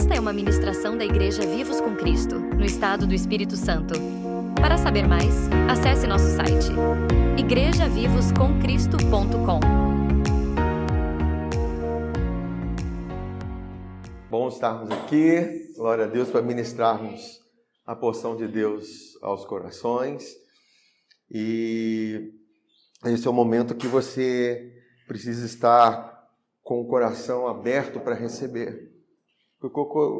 Esta é uma ministração da Igreja Vivos com Cristo, no estado do Espírito Santo. Para saber mais, acesse nosso site igrejavivoscomcristo.com. Bom estarmos aqui, glória a Deus, para ministrarmos a porção de Deus aos corações. E esse é o momento que você precisa estar com o coração aberto para receber.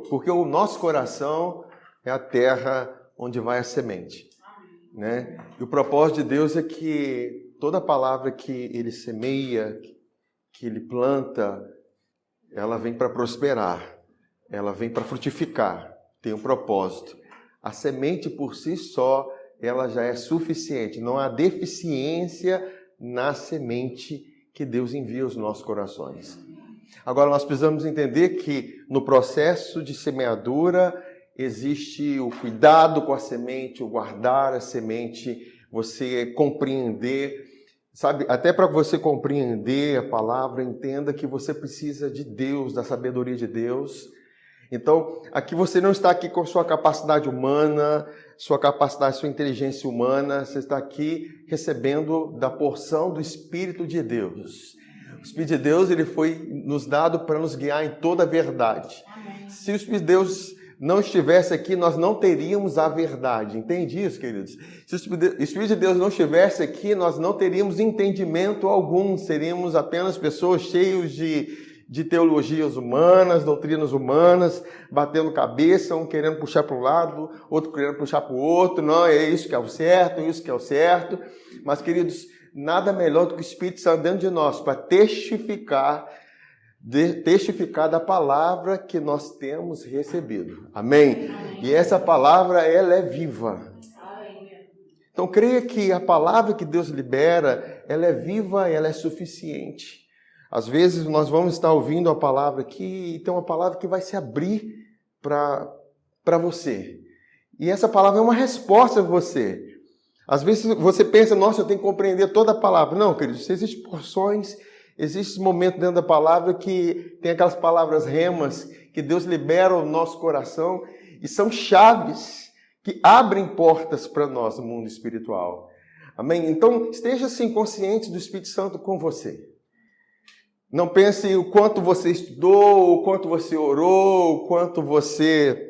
Porque o nosso coração é a terra onde vai a semente, né? E o propósito de Deus é que toda palavra que Ele semeia, que Ele planta, ela vem para prosperar, ela vem para frutificar, tem um propósito. A semente por si só, ela já é suficiente, não há deficiência na semente que Deus envia aos nossos corações. Agora, nós precisamos entender que no processo de semeadura existe o cuidado com a semente, o guardar a semente, você compreender, sabe? Até para você compreender a palavra, entenda que você precisa de Deus, da sabedoria de Deus. Então, aqui você não está aqui com sua capacidade humana, sua capacidade, sua inteligência humana, você está aqui recebendo da porção do Espírito de Deus. O Espírito de Deus, ele foi nos dado para nos guiar em toda a verdade. Amém. Se o Espírito de Deus não estivesse aqui, nós não teríamos a verdade. Entende isso, queridos? Se o Espírito de Deus não estivesse aqui, nós não teríamos entendimento algum. Seríamos apenas pessoas cheias de teologias humanas, doutrinas humanas, batendo cabeça, um querendo puxar para um lado, outro querendo puxar para o outro. Não, é isso que é o certo, isso que é o certo. Mas, queridos, nada melhor do que o Espírito Santo dentro de nós para testificar da palavra que nós temos recebido. Amém? Amém. E essa palavra, ela é viva. Amém. Então, creia que a palavra que Deus libera, ela é viva e ela é suficiente. Às vezes, nós vamos estar ouvindo a palavra aqui e tem uma palavra que vai se abrir para você. E essa palavra é uma resposta a você. Às vezes você pensa, nossa, eu tenho que compreender toda a palavra. Não, queridos, existem porções, existem momentos dentro da palavra que tem aquelas palavras remas que Deus libera ao nosso coração e são chaves que abrem portas para nós no mundo espiritual. Amém? Então, esteja assim consciente do Espírito Santo com você. Não pense o quanto você estudou, o quanto você orou, o quanto você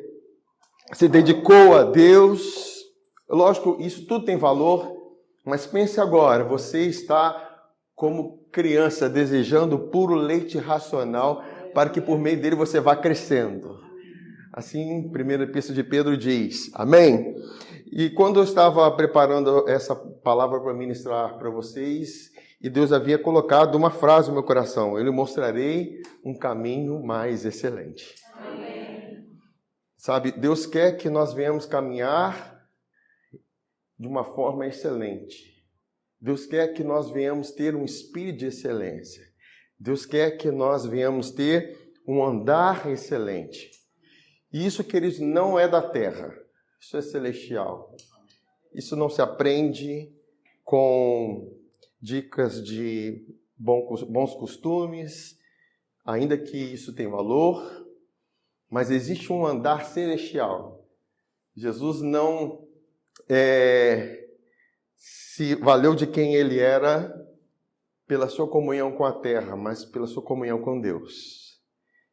se dedicou a Deus. Lógico, isso tudo tem valor, mas pense agora, você está como criança desejando puro leite racional para que por meio dele você vá crescendo. Assim, 1 Epístola de Pedro diz, amém? E quando eu estava preparando essa palavra para ministrar para vocês, e Deus havia colocado uma frase no meu coração, eu lhe mostrarei um caminho mais excelente. Amém. Sabe, Deus quer que nós venhamos caminhar de uma forma excelente. Deus quer que nós venhamos ter um espírito de excelência. Deus quer que nós venhamos ter um andar excelente. E isso, queridos, não é da terra. Isso é celestial. Isso não se aprende com dicas de bons costumes, ainda que isso tenha valor, mas existe um andar celestial. Jesus não se valeu de quem ele era pela sua comunhão com a terra, mas pela sua comunhão com Deus.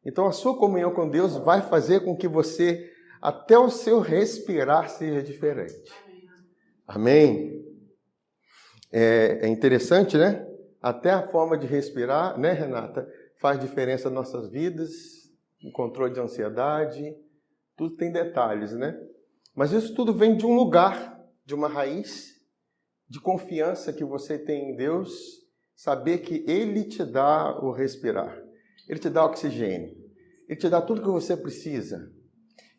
Então a sua comunhão com Deus vai fazer com que você, até o seu respirar, seja diferente. Amém? É interessante, né? Até a forma de respirar, né, Renata? Faz diferença nas nossas vidas, no controle de ansiedade, tudo tem detalhes, né? Mas isso tudo vem de um lugar, de uma raiz, de confiança que você tem em Deus, saber que Ele te dá o respirar, Ele te dá oxigênio, Ele te dá tudo que você precisa.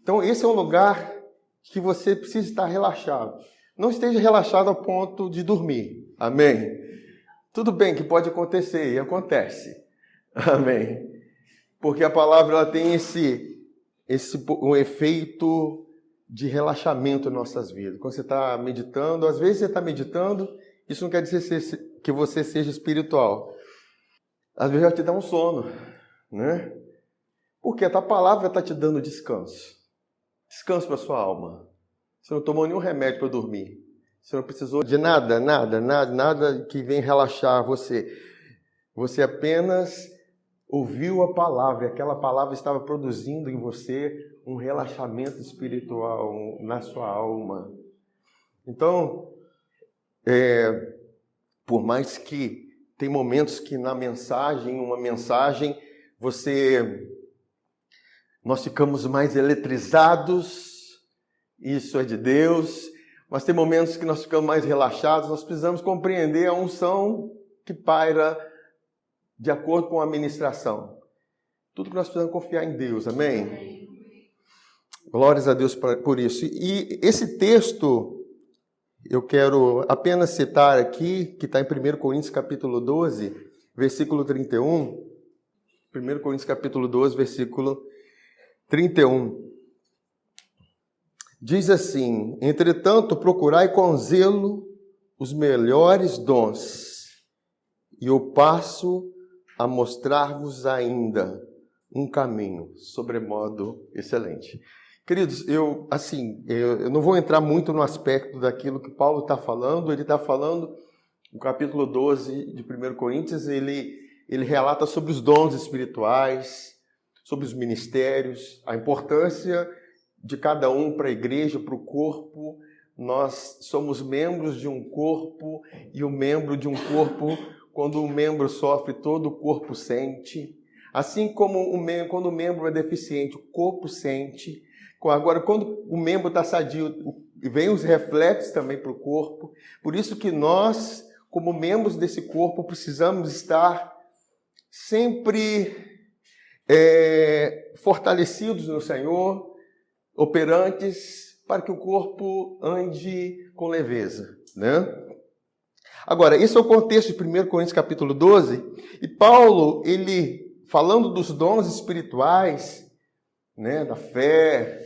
Então esse é um lugar que você precisa estar relaxado. Não esteja relaxado ao ponto de dormir. Amém? Tudo bem que pode acontecer, e acontece. Amém? Porque a palavra ela tem um efeito de relaxamento em nossas vidas. Quando você está meditando, às vezes você está meditando, isso não quer dizer que você seja espiritual. Às vezes vai te dar um sono, né? Porque a tua palavra está te dando descanso. Descanso para a sua alma. Você não tomou nenhum remédio para dormir. Você não precisou de nada que venha relaxar você. Você apenas ouviu a palavra, e aquela palavra estava produzindo em você um relaxamento espiritual na sua alma. Então, por mais que tem momentos que na mensagem, nós ficamos mais eletrizados, isso é de Deus, mas tem momentos que nós ficamos mais relaxados, nós precisamos compreender a unção que paira de acordo com a ministração. Tudo que nós precisamos confiar em Deus, amém? Glórias a Deus por isso. E esse texto, eu quero apenas citar aqui, que está em 1 Coríntios capítulo 12, versículo 31. 1 Coríntios capítulo 12, versículo 31. Diz assim: entretanto, procurai com zelo os melhores dons, e eu passo a mostrar-vos ainda um caminho sobremodo excelente. Queridos, eu não vou entrar muito no aspecto daquilo que Paulo está falando. Ele está falando, no capítulo 12 de 1 Coríntios, ele relata sobre os dons espirituais, sobre os ministérios, a importância de cada um para a igreja, para o corpo. Nós somos membros de um corpo, e o membro de um corpo, quando um membro sofre, todo o corpo sente. Assim como quando o membro é deficiente, o corpo sente. Agora, quando o membro está sadio, vem os reflexos também para o corpo. Por isso que nós, como membros desse corpo, precisamos estar sempre fortalecidos no Senhor, operantes, para que o corpo ande com leveza, né? Agora, esse é o contexto de 1 Coríntios capítulo 12, e Paulo, ele falando dos dons espirituais, né, da fé,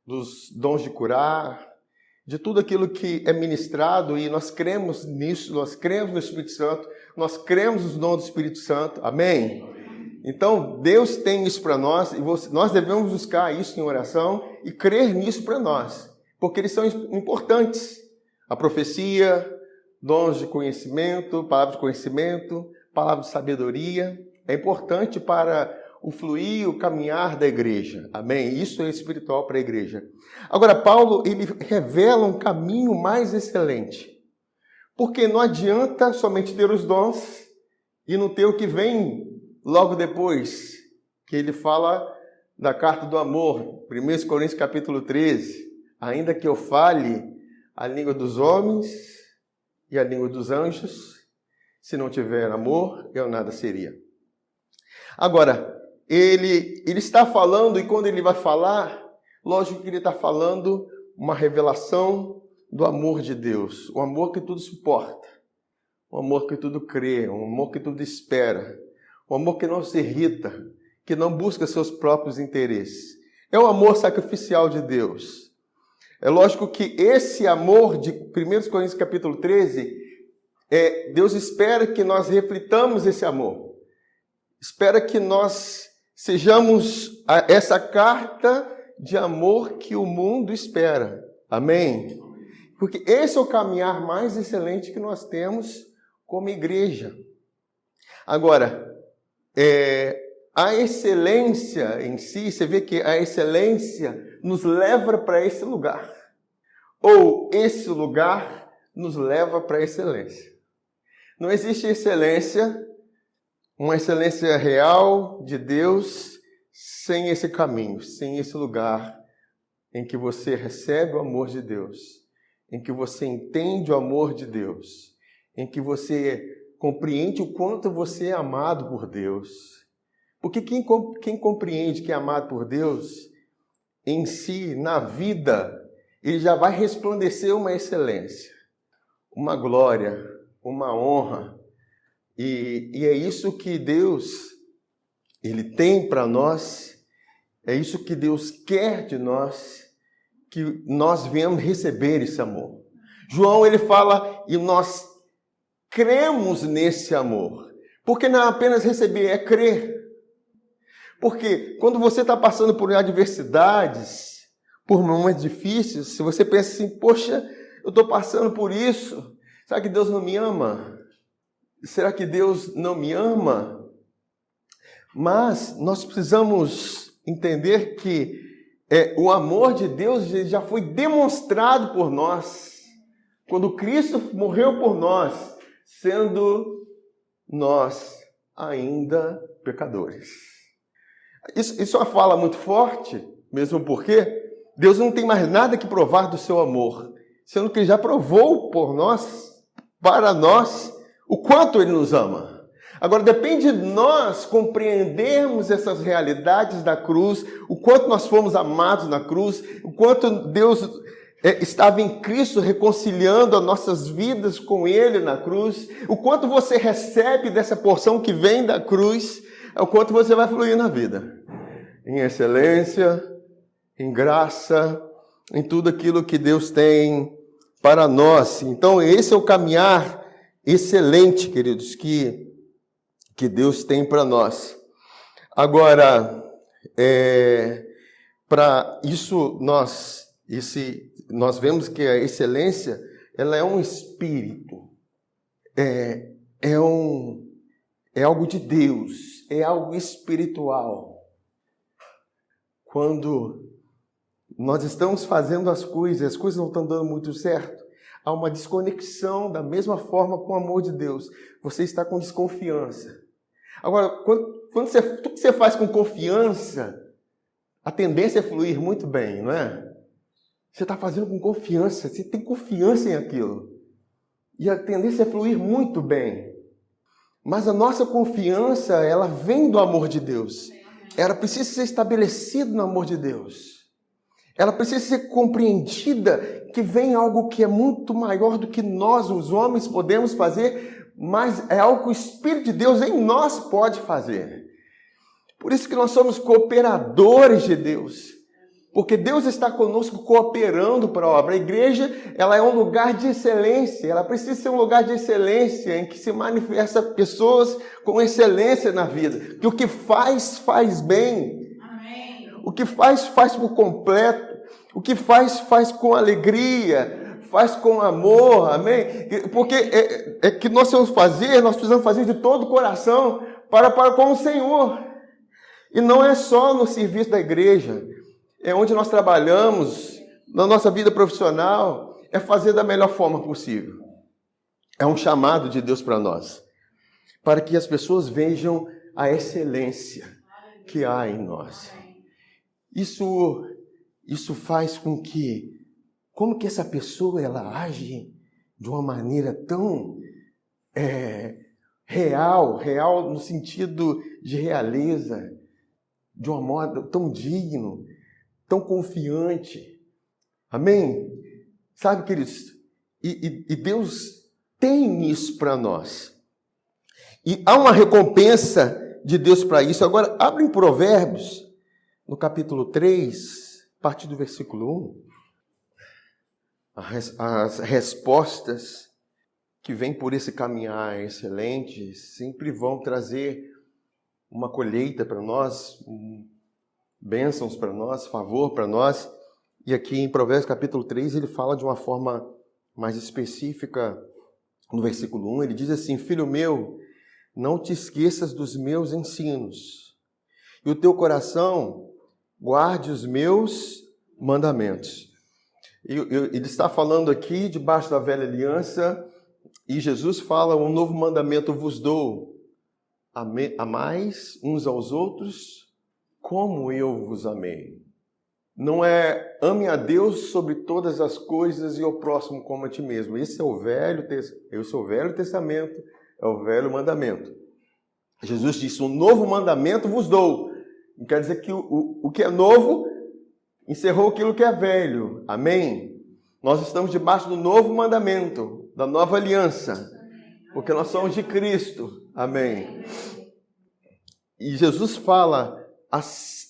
dos dons de curar, de tudo aquilo que é ministrado, e nós cremos nisso, nós cremos no Espírito Santo, nós cremos nos dons do Espírito Santo, amém? Então, Deus tem isso para nós, e nós devemos buscar isso em oração e crer nisso para nós, porque eles são importantes. A profecia, dons de conhecimento, palavra de conhecimento, palavra de sabedoria, é importante para o fluir, o caminhar da igreja. Amém? Isso é espiritual para a igreja. Agora, Paulo, ele revela um caminho mais excelente. Porque não adianta somente ter os dons e não ter o que vem logo depois, que ele fala da carta do amor, 1 Coríntios capítulo 13. Ainda que eu fale a língua dos homens e a língua dos anjos, se não tiver amor, eu nada seria. Agora, ele está falando, e quando ele vai falar, lógico que ele está falando uma revelação do amor de Deus, o amor que tudo suporta, o amor que tudo crê, o amor que tudo espera, o amor que não se irrita, que não busca seus próprios interesses. É o amor sacrificial de Deus. É lógico que esse amor de 1 Coríntios capítulo 13, Deus espera que nós reflitamos esse amor. Espera que nós sejamos essa carta de amor que o mundo espera. Amém? Porque esse é o caminhar mais excelente que nós temos como igreja. Agora, a excelência em si, você vê que a excelência nos leva para esse lugar. Ou esse lugar nos leva para a excelência. Não existe excelência, uma excelência real de Deus, sem esse caminho, sem esse lugar em que você recebe o amor de Deus, em que você entende o amor de Deus, em que você compreende o quanto você é amado por Deus. Porque quem compreende que é amado por Deus, em si, na vida, ele já vai resplandecer uma excelência, uma glória, uma honra. E é isso que Deus, Ele tem para nós, é isso que Deus quer de nós, que nós venhamos receber esse amor. João, ele fala, e nós cremos nesse amor. Porque não é apenas receber, é crer. Porque quando você está passando por adversidades, por momentos difíceis, se você pensa assim, poxa, eu estou passando por isso, será que Deus não me ama? Será que Deus não me ama? Mas nós precisamos entender que o amor de Deus já foi demonstrado por nós, quando Cristo morreu por nós, sendo nós ainda pecadores. Isso é uma fala muito forte, mesmo porque Deus não tem mais nada que provar do seu amor, sendo que Ele já provou por nós, para nós, o quanto Ele nos ama. Agora, depende de nós compreendermos essas realidades da cruz, o quanto nós fomos amados na cruz, o quanto Deus estava em Cristo reconciliando as nossas vidas com Ele na cruz, o quanto você recebe dessa porção que vem da cruz, é o quanto você vai fluir na vida. Em excelência, em graça, em tudo aquilo que Deus tem para nós. Então, esse é o caminhar excelente, queridos, que Deus tem para nós. Agora, para isso nós vemos que a excelência, ela é um espírito, é algo de Deus, é algo espiritual. Quando nós estamos fazendo as coisas não estão dando muito certo, há uma desconexão da mesma forma com o amor de Deus. Você está com desconfiança. Agora, tudo que você faz com confiança, a tendência é fluir muito bem, não é? Você está fazendo com confiança, você tem confiança em aquilo. E a tendência é fluir muito bem. Mas a nossa confiança, ela vem do amor de Deus. Ela precisa ser estabelecida no amor de Deus. Ela precisa ser compreendida que vem algo que é muito maior do que nós, os homens, podemos fazer, mas é algo que o Espírito de Deus em nós pode fazer. Por isso que nós somos cooperadores de Deus. Porque Deus está conosco cooperando para a obra. A igreja, ela é um lugar de excelência. Ela precisa ser um lugar de excelência em que se manifesta pessoas com excelência na vida. Que o que faz, faz bem. Amém. O que faz, faz por completo. O que faz, faz com alegria. Faz com amor. Amém? Porque é que nós precisamos fazer de todo o coração para com o Senhor. E não é só no serviço da igreja. É onde nós trabalhamos, na nossa vida profissional, é fazer da melhor forma possível. É um chamado de Deus para nós, para que as pessoas vejam a excelência que há em nós. Isso faz com que, como que essa pessoa ela age de uma maneira tão real no sentido de realeza, de um modo tão digno, tão confiante. Amém? Sabe, queridos? E Deus tem isso para nós. E há uma recompensa de Deus para isso. Agora, abre em Provérbios, no capítulo 3, a partir do versículo 1. As respostas que vêm por esse caminhar excelente sempre vão trazer uma colheita para nós, bênçãos para nós, favor para nós. E aqui em Provérbios capítulo 3, ele fala de uma forma mais específica. No versículo 1, ele diz assim: Filho meu, não te esqueças dos meus ensinos, e o teu coração guarde os meus mandamentos. Ele está falando aqui debaixo da velha aliança, e Jesus fala: um novo mandamento vos dou, amais uns aos outros como eu vos amei. Não é ame a Deus sobre todas as coisas e ao próximo como a ti mesmo. Esse é o Velho Testamento, é o velho mandamento. Jesus disse: um novo mandamento vos dou. Quer dizer que o que é novo encerrou aquilo que é velho. Amém? Nós estamos debaixo do novo mandamento, da nova aliança, porque nós somos de Cristo. Amém? E Jesus fala: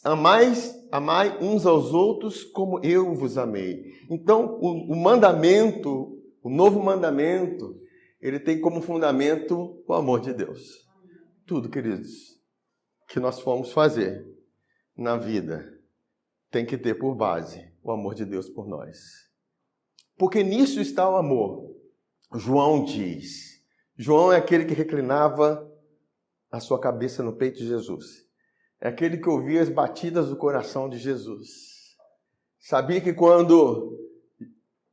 amai uns aos outros como eu vos amei. Então, o mandamento, o novo mandamento, ele tem como fundamento o amor de Deus. Tudo, queridos, que nós fomos fazer. na vida tem que ter por base o amor de Deus por nós. Porque nisso está o amor. João diz. João é aquele que reclinava a sua cabeça no peito de Jesus. É aquele que ouvia as batidas do coração de Jesus. Sabia que quando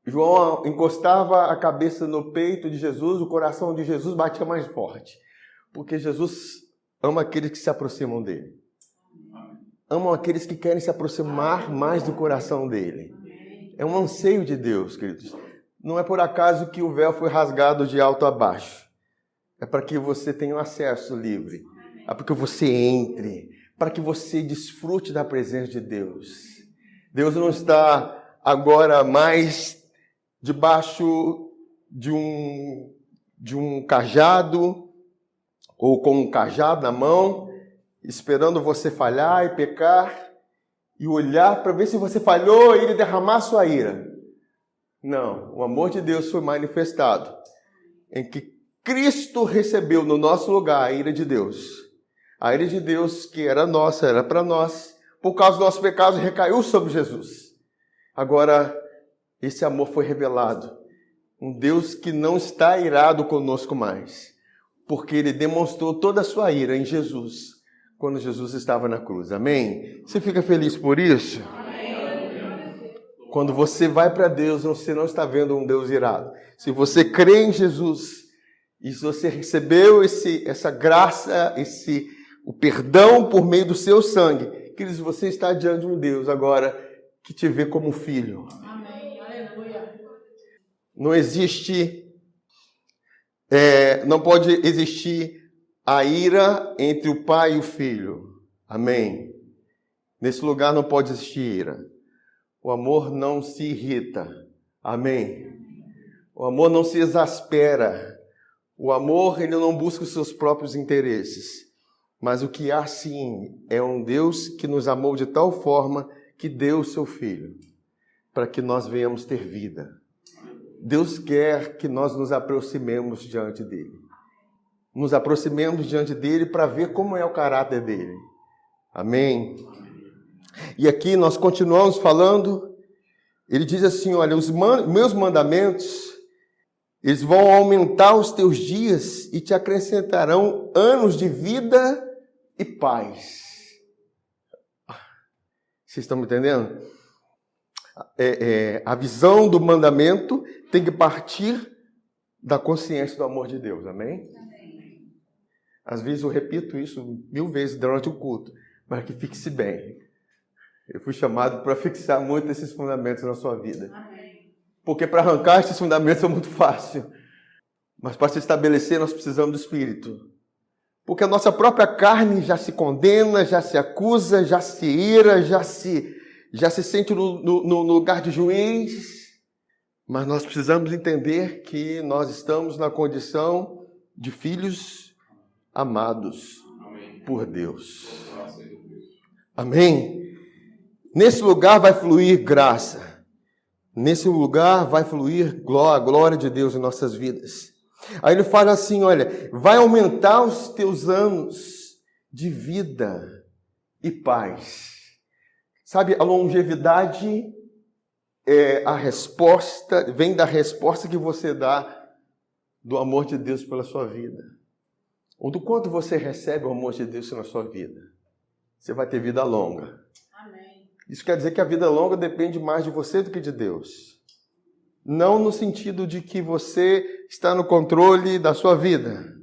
João encostava a cabeça no peito de Jesus, o coração de Jesus batia mais forte. Porque Jesus ama aqueles que se aproximam dele. Amam aqueles que querem se aproximar mais do coração dele. É um anseio de Deus, queridos. Não é por acaso que o véu foi rasgado de alto a baixo. É para que você tenha um acesso livre. É para que você entre. Para que você desfrute da presença de Deus. Deus não está agora mais debaixo de um cajado ou com um cajado na mão, esperando você falhar e pecar e olhar para ver se você falhou e ele derramar sua ira. Não, o amor de Deus foi manifestado em que Cristo recebeu no nosso lugar a ira de Deus. A ira de Deus que era nossa, era para nós. Por causa do nosso pecado, recaiu sobre Jesus. Agora, esse amor foi revelado. Um Deus que não está irado conosco mais. Porque ele demonstrou toda a sua ira em Jesus, quando Jesus estava na cruz. Amém? Você fica feliz por isso? Amém. Quando você vai para Deus, você não está vendo um Deus irado. Se você crê em Jesus, e se você recebeu essa graça, o perdão por meio do seu sangue, queridos, você está diante de um Deus agora que te vê como filho. Amém. Aleluia. Não pode existir a ira entre o pai e o filho. Amém. Nesse lugar não pode existir ira. O amor não se irrita. Amém. O amor não se exaspera. O amor, ele não busca os seus próprios interesses. Mas o que há sim é um Deus que nos amou de tal forma que deu o seu Filho para que nós venhamos ter vida. Deus quer que nós nos aproximemos diante dele. Nos aproximemos diante dele para ver como é o caráter dele. Amém? E aqui nós continuamos falando. Ele diz assim, olha, os meus mandamentos, eles vão aumentar os teus dias e te acrescentarão anos de vida e paz. Vocês estão me entendendo? A visão do mandamento tem que partir da consciência do amor de Deus. Amém? Amém. Às vezes eu repito isso 1000 vezes durante o culto, mas que fixe bem. Eu fui chamado para fixar muito esses fundamentos na sua vida. Amém. Porque para arrancar esses fundamentos é muito fácil. Mas para se estabelecer, nós precisamos do Espírito. Porque a nossa própria carne já se condena, já se acusa, já se ira, já se sente no lugar de juiz. Mas nós precisamos entender que nós estamos na condição de filhos amados por Deus. Amém? Nesse lugar vai fluir graça. Nesse lugar vai fluir a glória de Deus em nossas vidas. Aí ele fala assim, olha, vai aumentar os teus anos de vida e paz. Sabe, a longevidade vem da resposta que você dá do amor de Deus pela sua vida. Ou do quanto você recebe o amor de Deus na sua vida. Você vai ter vida longa. Amém. Isso quer dizer que a vida longa depende mais de você do que de Deus. Não no sentido de que você está no controle da sua vida,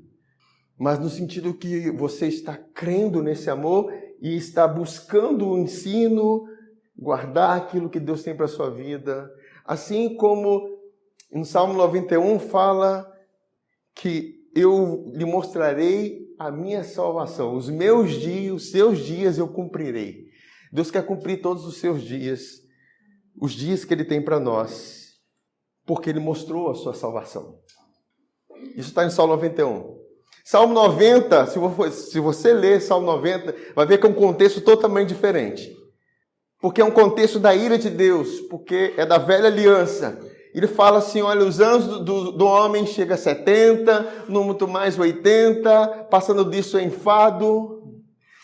mas no sentido que você está crendo nesse amor e está buscando o ensino, guardar aquilo que Deus tem para a sua vida. Assim como no Salmo 91 fala que eu lhe mostrarei a minha salvação. Os meus dias, os seus dias eu cumprirei. Deus quer cumprir todos os seus dias, os dias que Ele tem para nós. Porque Ele mostrou a sua salvação. Isso está em Salmo 91. Salmo 90, se você ler Salmo 90, vai ver que é um contexto totalmente diferente. Porque é um contexto da ira de Deus, porque é da velha aliança. Ele fala assim, olha, os anos do homem chegam a 70, no muito mais 80, passando disso é enfado.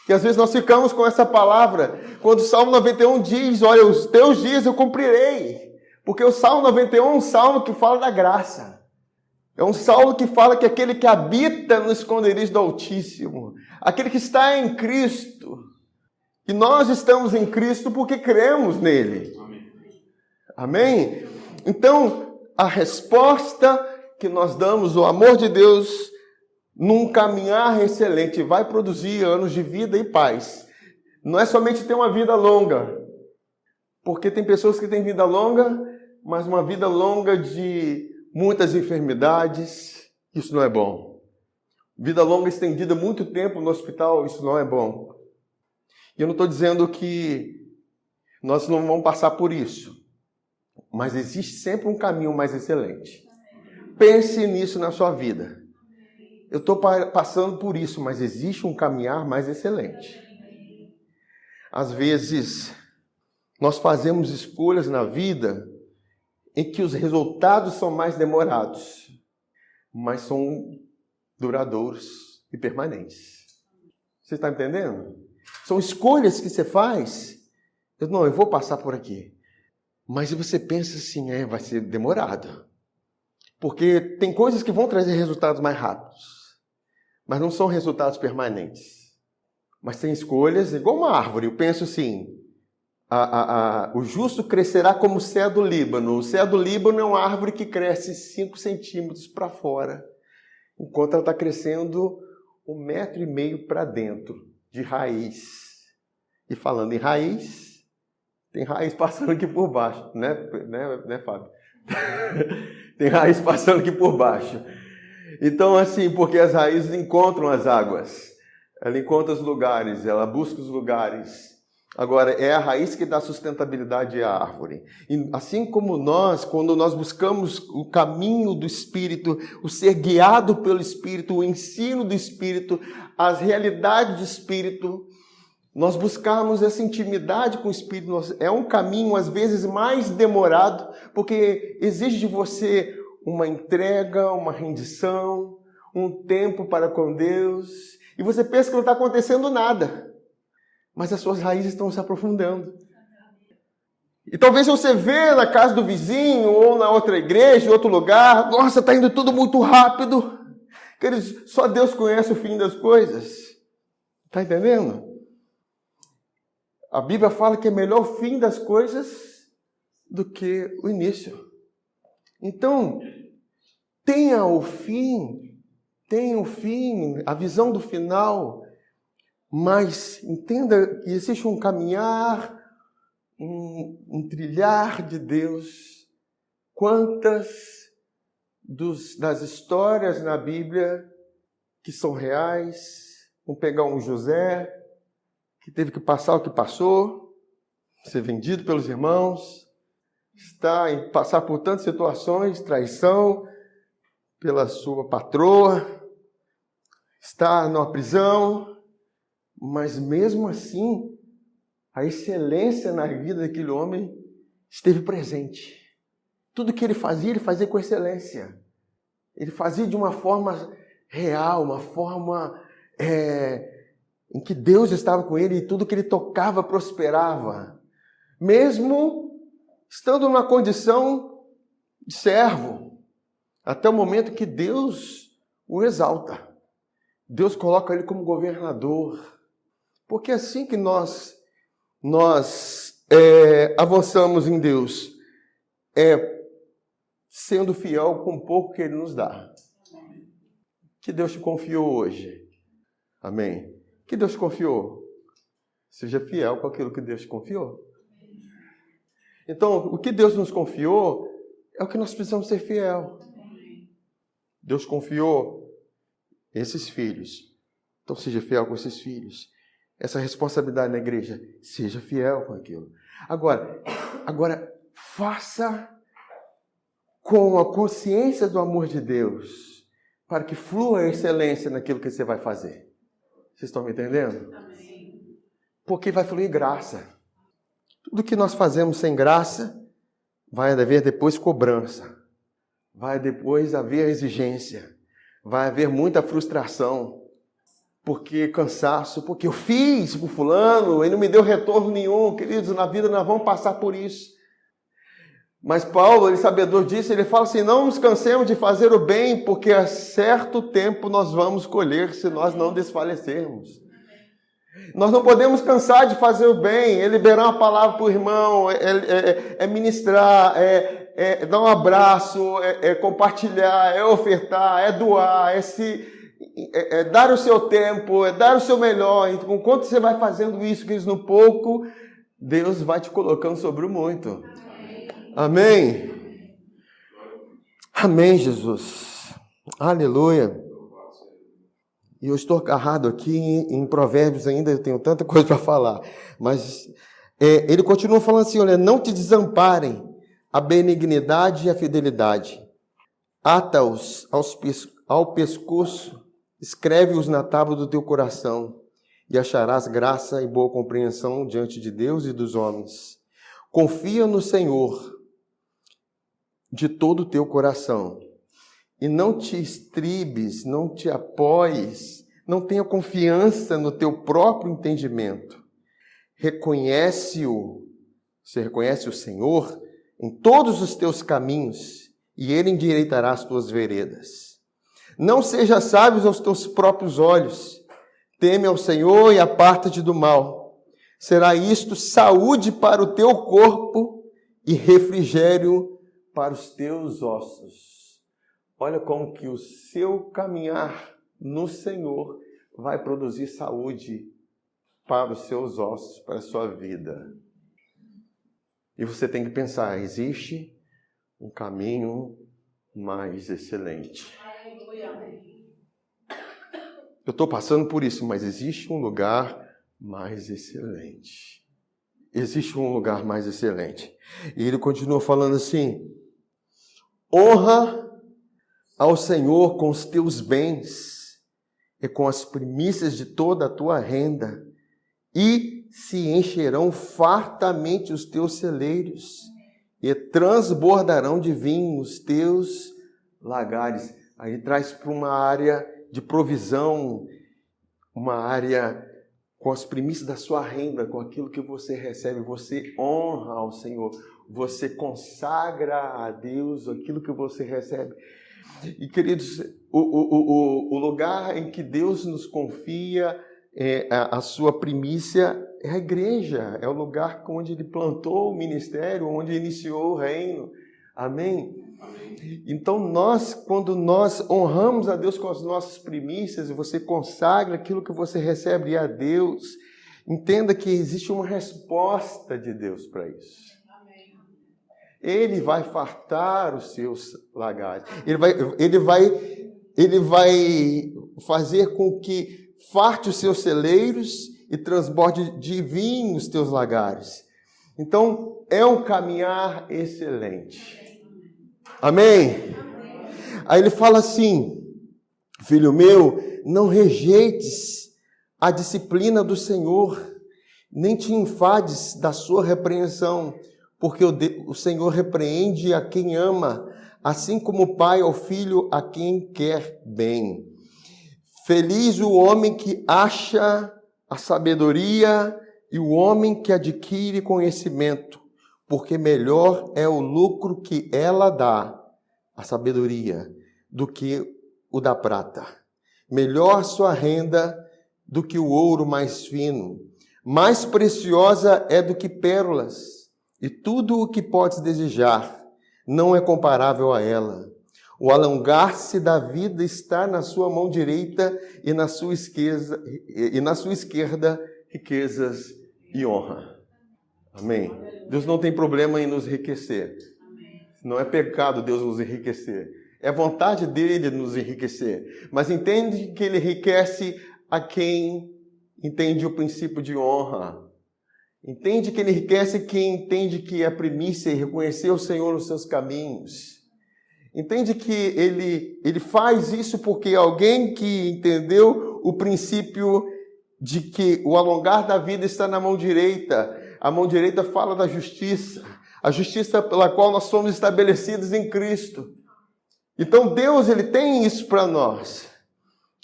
E às vezes nós ficamos com essa palavra, quando o Salmo 91 diz, olha, os teus dias eu cumprirei. Porque o Salmo 91 é um salmo que fala da graça. É um salmo que fala que aquele que habita no esconderijo do Altíssimo, aquele que está em Cristo, e nós estamos em Cristo porque cremos nele. Amém? Então, a resposta que nós damos, o amor de Deus, num caminhar excelente, vai produzir anos de vida e paz. Não é somente ter uma vida longa, porque tem pessoas que têm vida longa, mas uma vida longa de muitas enfermidades, isso não é bom. Vida longa estendida muito tempo no hospital, isso não é bom. E eu não estou dizendo que nós não vamos passar por isso, mas existe sempre um caminho mais excelente. Pense nisso na sua vida. Eu estou passando por isso, mas existe um caminhar mais excelente. Às vezes, nós fazemos escolhas na vida em que os resultados são mais demorados, mas são duradouros e permanentes. Você está entendendo? São escolhas que você faz. Eu vou passar por aqui. Mas você pensa assim, vai ser demorado. Porque tem coisas que vão trazer resultados mais rápidos, mas não são resultados permanentes. Mas tem escolhas igual uma árvore. Eu penso assim, o justo crescerá como o cedro do Líbano. O cedro do Líbano é uma árvore que cresce 5 centímetros para fora, enquanto ela está crescendo 1,5 metro para dentro de raiz. E falando em raiz, tem raiz passando aqui por baixo, né, Fábio? Tem raiz passando aqui por baixo. Então, assim, porque as raízes encontram as águas, ela encontra os lugares, ela busca os lugares. Agora, é a raiz que dá sustentabilidade à árvore. E assim como nós, quando nós buscamos o caminho do Espírito, o ser guiado pelo Espírito, o ensino do Espírito, as realidades do Espírito, nós buscarmos essa intimidade com o Espírito. É um caminho, às vezes, mais demorado, porque exige de você uma entrega, uma rendição, um tempo para com Deus. E você pensa que não está acontecendo nada. Mas as suas raízes estão se aprofundando. E talvez você vê na casa do vizinho, ou na outra igreja, em outro lugar, nossa, está indo tudo muito rápido. Queridos, só Deus conhece o fim das coisas. Está entendendo? A Bíblia fala que é melhor o fim das coisas do que o início. Então, tenha o fim, a visão do final. Mas entenda que existe um caminhar, um trilhar de Deus. Quantas das histórias na Bíblia que são reais, vamos pegar um José, que teve que passar o que passou, ser vendido pelos irmãos, passar por tantas situações, traição pela sua patroa, estar numa prisão. Mas mesmo assim, a excelência na vida daquele homem esteve presente. Tudo que ele fazia com excelência. Ele fazia de uma forma real, uma forma em que Deus estava com ele e tudo que ele tocava prosperava. Mesmo estando numa condição de servo, até o momento que Deus o exalta. Deus coloca ele como governador. Porque é assim que nós avançamos em Deus, sendo fiel com o pouco que Ele nos dá. Que Deus te confiou hoje. Amém? Que Deus te confiou. Seja fiel com aquilo que Deus te confiou. Então, o que Deus nos confiou é o que nós precisamos ser fiel. Deus confiou esses filhos. Então, seja fiel com esses filhos. Essa responsabilidade na igreja, seja fiel com aquilo. Agora, faça com a consciência do amor de Deus, para que flua a excelência naquilo que você vai fazer. Vocês estão me entendendo? Amém. Porque vai fluir graça. Tudo que nós fazemos sem graça, vai haver depois cobrança. Vai depois haver exigência. Vai haver muita frustração. porque cansaço, porque eu fiz por fulano e não me deu retorno nenhum. Queridos, na vida nós vamos passar por isso. Mas Paulo, ele sabedor disso, ele fala assim, não nos cansemos de fazer o bem, porque a certo tempo nós vamos colher se nós não desfalecermos. Nós não podemos cansar de fazer o bem, é liberar uma palavra para o irmão, é ministrar, é dar um abraço, é compartilhar, é ofertar, é doar, é dar o seu tempo, é dar o seu melhor. Então, enquanto você vai fazendo isso, que no pouco, Deus vai te colocando sobre o muito. Amém? Amém, Jesus. Aleluia. E eu estou agarrado aqui em Provérbios ainda, eu tenho tanta coisa para falar. Mas ele continua falando assim, olha, não te desamparem a benignidade e a fidelidade. Ata-os ao pescoço, escreve-os na tábua do teu coração, e acharás graça e boa compreensão diante de Deus e dos homens. Confia no Senhor de todo o teu coração. E não te estribes, não te apoies, não tenha confiança no teu próprio entendimento. Você reconhece o Senhor em todos os teus caminhos, e Ele endireitará as tuas veredas. Não seja sábio aos teus próprios olhos, teme ao Senhor e aparta-te do mal. Será isto saúde para o teu corpo e refrigério para os teus ossos. Olha como que o seu caminhar no Senhor vai produzir saúde para os seus ossos, para a sua vida. E você tem que pensar, existe um caminho mais excelente. Eu estou passando por isso, mas existe um lugar mais excelente. Existe um lugar mais excelente. E ele continua falando assim, honra ao Senhor com os teus bens e com as primícias de toda a tua renda, e se encherão fartamente os teus celeiros, e transbordarão de vinho os teus lagares. Aí traz para uma área de provisão, uma área com as primícias da sua renda, com aquilo que você recebe, você honra ao Senhor, você consagra a Deus aquilo que você recebe. E, queridos, o lugar em que Deus nos confia a sua primícia é a igreja, é o lugar onde Ele plantou o ministério, onde iniciou o reino. Amém? Amém. Então, quando nós honramos a Deus com as nossas primícias, e você consagra aquilo que você recebe a Deus, entenda que existe uma resposta de Deus para isso. Ele vai fartar os seus lagares. Ele vai fazer com que farte os seus celeiros e transborde de vinho os teus lagares. Então, é um caminhar excelente. Amém? Aí ele fala assim, filho meu, não rejeites a disciplina do Senhor, nem te enfades da sua repreensão, porque o Senhor repreende a quem ama, assim como o pai ao filho a quem quer bem. Feliz o homem que acha a sabedoria e o homem que adquire conhecimento, porque melhor é o lucro que ela dá, a sabedoria, do que o da prata. Melhor sua renda do que o ouro mais fino. Mais preciosa é do que pérolas. E tudo o que podes desejar não é comparável a ela. O alongar-se da vida está na sua mão direita e na sua esquerda riquezas e honra. Amém? Deus não tem problema em nos enriquecer. Não é pecado Deus nos enriquecer. É vontade dele nos enriquecer. Mas entende que ele enriquece a quem entende o princípio de honra. Entende que ele enriquece quem entende que é primícia e reconhecer o Senhor nos seus caminhos. Entende que ele faz isso porque alguém que entendeu o princípio de que o alongar da vida está na mão direita. A mão direita fala da justiça. A justiça pela qual nós somos estabelecidos em Cristo. Então Deus, ele tem isso para nós.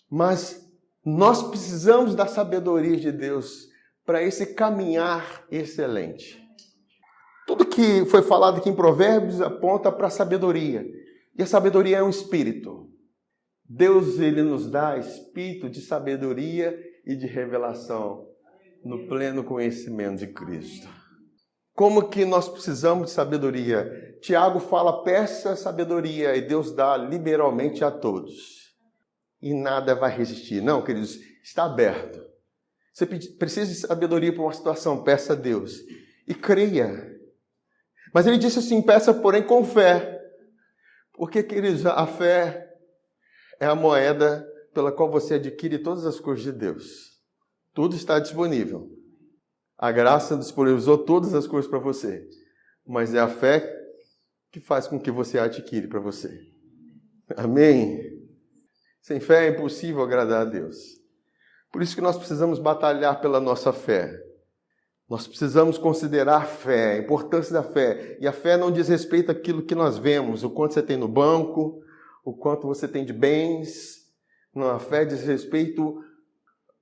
Mas Nós precisamos da sabedoria de Deus para esse caminhar excelente. Tudo que foi falado aqui em Provérbios aponta para a sabedoria. E a sabedoria é um espírito. Deus, ele nos dá espírito de sabedoria e de revelação no pleno conhecimento de Cristo. Como que nós precisamos de sabedoria? Tiago fala, peça sabedoria e Deus dá liberalmente a todos. E nada vai resistir. Não, queridos, está aberto. Você precisa de sabedoria para uma situação, peça a Deus. E creia. Mas ele disse assim, peça porém com fé. Porque, queridos, a fé é a moeda pela qual você adquire todas as coisas de Deus. Tudo está disponível. A graça disponibilizou todas as coisas para você. Mas é a fé que faz com que você adquire para você. Amém? Sem fé é impossível agradar a Deus. Por isso que nós precisamos batalhar pela nossa fé. Nós precisamos considerar a fé, a importância da fé. E a fé não diz respeito àquilo que nós vemos, o quanto você tem no banco, o quanto você tem de bens. Não, a fé diz respeito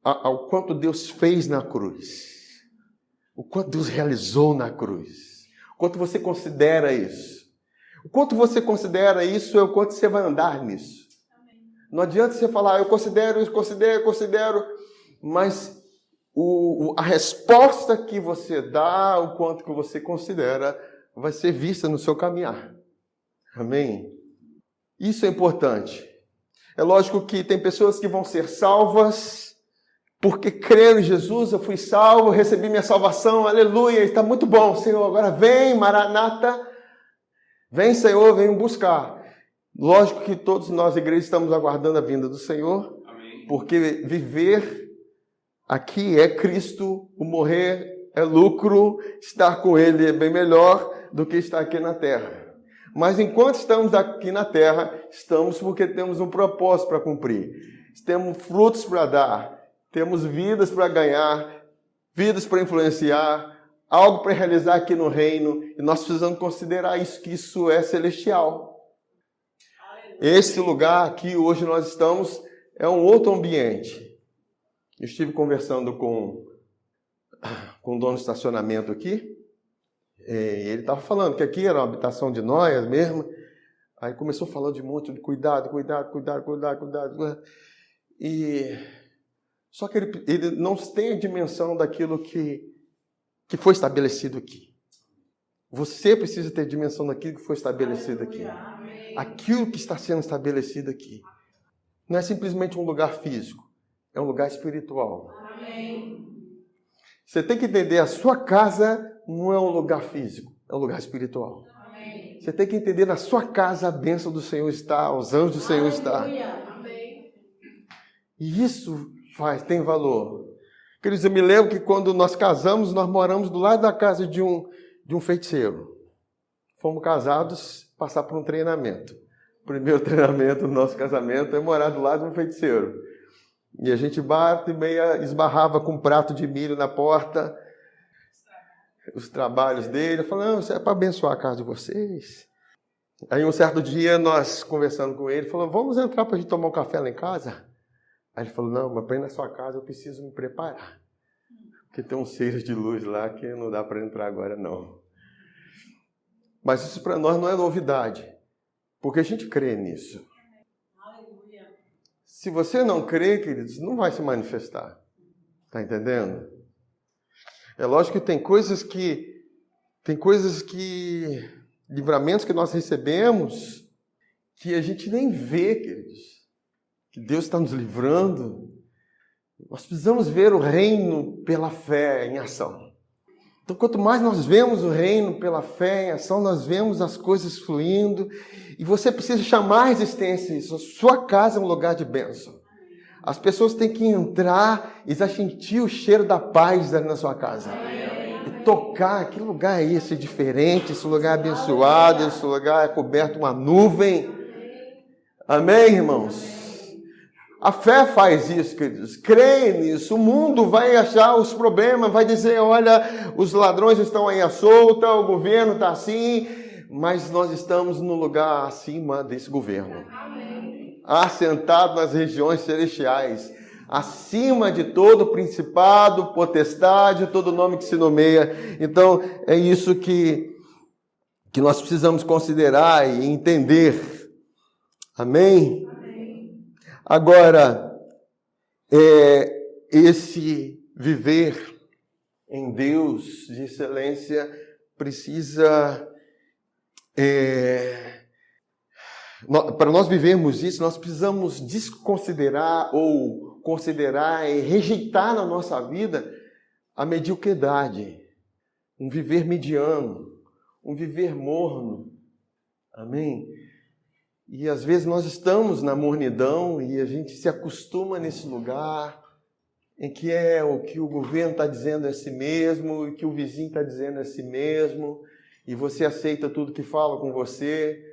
ao quanto Deus fez na cruz. O quanto Deus realizou na cruz. O quanto você considera isso. O quanto você considera isso é o quanto você vai andar nisso. Não adianta você falar, eu considero, mas a resposta que você dá, o quanto que você considera, vai ser vista no seu caminhar. Amém? Isso é importante. É lógico que tem pessoas que vão ser salvas, porque creram em Jesus, eu fui salvo, recebi minha salvação, aleluia, está muito bom, Senhor, agora vem, Maranata, vem, Senhor, vem buscar. Lógico que todos nós, igreja, estamos aguardando a vinda do Senhor, amém, porque viver aqui é Cristo, o morrer é lucro, estar com Ele é bem melhor do que estar aqui na terra. Mas enquanto estamos aqui na terra, estamos porque temos um propósito para cumprir, temos frutos para dar, temos vidas para ganhar, vidas para influenciar, algo para realizar aqui no reino, e nós precisamos considerar isso, que isso é celestial. Esse lugar aqui, hoje nós estamos, é um outro ambiente. Eu estive conversando com o dono do estacionamento aqui, ele estava falando que aqui era uma habitação de nós mesmo, aí começou falando de um monte de cuidado. E só que ele não tem a dimensão daquilo que foi estabelecido aqui. Você precisa ter dimensão daquilo que foi estabelecido aqui. Aquilo que está sendo estabelecido aqui. Não é simplesmente um lugar físico, é um lugar espiritual. Amém. Você tem que entender, a sua casa não é um lugar físico, é um lugar espiritual. Amém. Você tem que entender, na sua casa a bênção do Senhor está, os anjos do Senhor estão. Amém. E isso tem valor. Queridos, eu me lembro que quando nós casamos, nós moramos do lado da casa de um feiticeiro. Fomos casados, passar por um treinamento. O primeiro treinamento do nosso casamento é morar do lado de um feiticeiro. E a gente bate e meia esbarrava com um prato de milho na porta, os trabalhos dele. Eu falei, não, isso é para abençoar a casa de vocês. Aí um certo dia, nós conversando com ele, falou, vamos entrar para a gente tomar um café lá em casa? Aí ele falou, não, mas para ir na sua casa eu preciso me preparar. Porque tem uns seios de luz lá que não dá para entrar agora, não. Mas isso para nós não é novidade, porque a gente crê nisso. Aleluia. Se você não crê, queridos, não vai se manifestar. Está entendendo? É lógico que tem coisas que, livramentos que nós recebemos, que a gente nem vê, queridos. Que Deus está nos livrando. Nós precisamos ver o reino pela fé em ação. Então, quanto mais nós vemos o reino pela fé em ação, nós vemos as coisas fluindo. E você precisa chamar a existência isso. A sua casa é um lugar de bênção. As pessoas têm que entrar e já sentir o cheiro da paz na sua casa. E tocar, que lugar é esse diferente, esse lugar abençoado, esse lugar é coberto uma nuvem. Amém, irmãos? A fé faz isso, queridos. Creia nisso. O mundo vai achar os problemas, vai dizer, olha, os ladrões estão aí à solta, o governo está assim, mas nós estamos no lugar acima desse governo. Amém. Assentado nas regiões celestiais, acima de todo principado, potestade, todo nome que se nomeia. Então, é isso que nós precisamos considerar e entender. Amém? Amém. Agora, esse viver em Deus de excelência precisa... para nós vivermos isso, nós precisamos desconsiderar ou considerar e rejeitar na nossa vida a mediocridade, um viver mediano, um viver morno. Amém? E às vezes nós estamos na mornidão e a gente se acostuma nesse lugar em que o que o governo está dizendo é si mesmo, e que o vizinho está dizendo é si mesmo, e você aceita tudo que fala com você.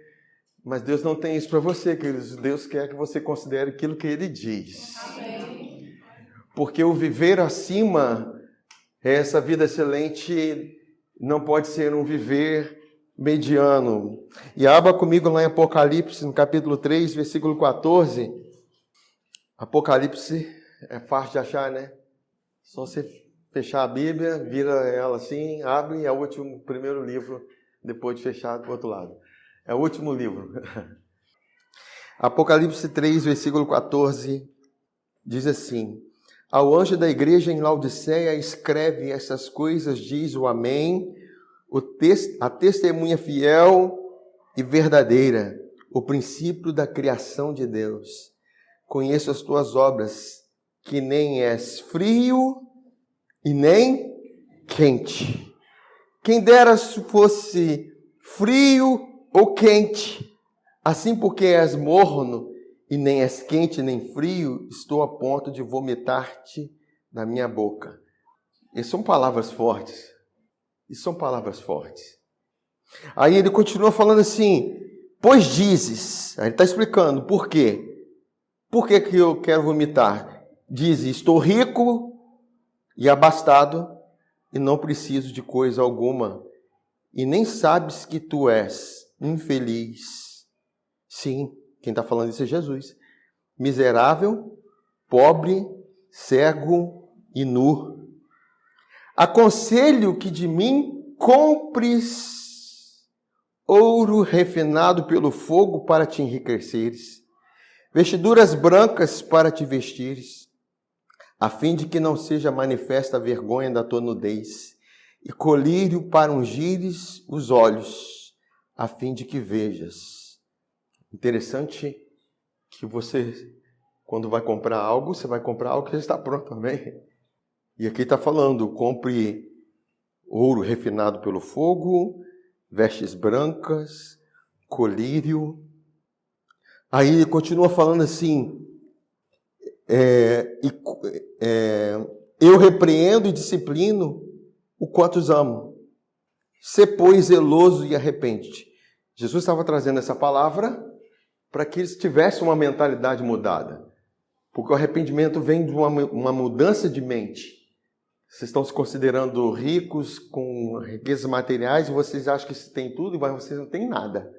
Mas Deus não tem isso para você, queridos. Deus quer que você considere aquilo que Ele diz. Amém. Porque o viver acima, essa vida excelente, não pode ser um viver mediano. E abra comigo lá em Apocalipse, no capítulo 3, versículo 14. Apocalipse é fácil de achar, né? Só você fechar a Bíblia, vira ela assim, abre e é o primeiro livro, depois de fechar do outro lado. É o último livro. Apocalipse 3, versículo 14, diz assim: ao anjo da igreja em Laodiceia escreve essas coisas, diz o Amém, a testemunha fiel e verdadeira, o princípio da criação de Deus. Conheço as tuas obras, que nem és frio e nem quente. Quem dera se fosse frio ou quente, assim porque és morno e nem és quente nem frio, estou a ponto de vomitar-te na minha boca. E são palavras fortes. E são palavras fortes. Aí ele continua falando assim: pois dizes, aí ele está explicando por quê. Por que que eu quero vomitar? Diz: estou rico e abastado e não preciso de coisa alguma. E nem sabes que tu és infeliz. Sim, quem está falando isso é Jesus. Miserável, pobre, cego e nu. Aconselho que de mim compres ouro refinado pelo fogo para te enriqueceres, vestiduras brancas para te vestires, a fim de que não seja manifesta a vergonha da tua nudez, e colírio para ungires os olhos, a fim de que vejas. Interessante que você, quando vai comprar algo, você vai comprar algo que já está pronto, amém? E aqui está falando: compre ouro refinado pelo fogo, vestes brancas, colírio. Aí ele continua falando assim: eu repreendo e disciplino o quanto os amo. Sê, pois, zeloso e arrepende-te. Jesus estava trazendo essa palavra para que eles tivessem uma mentalidade mudada. Porque o arrependimento vem de uma mudança de mente. Vocês estão se considerando ricos, com riquezas materiais, e vocês acham que isso tem tudo, mas vocês não têm nada.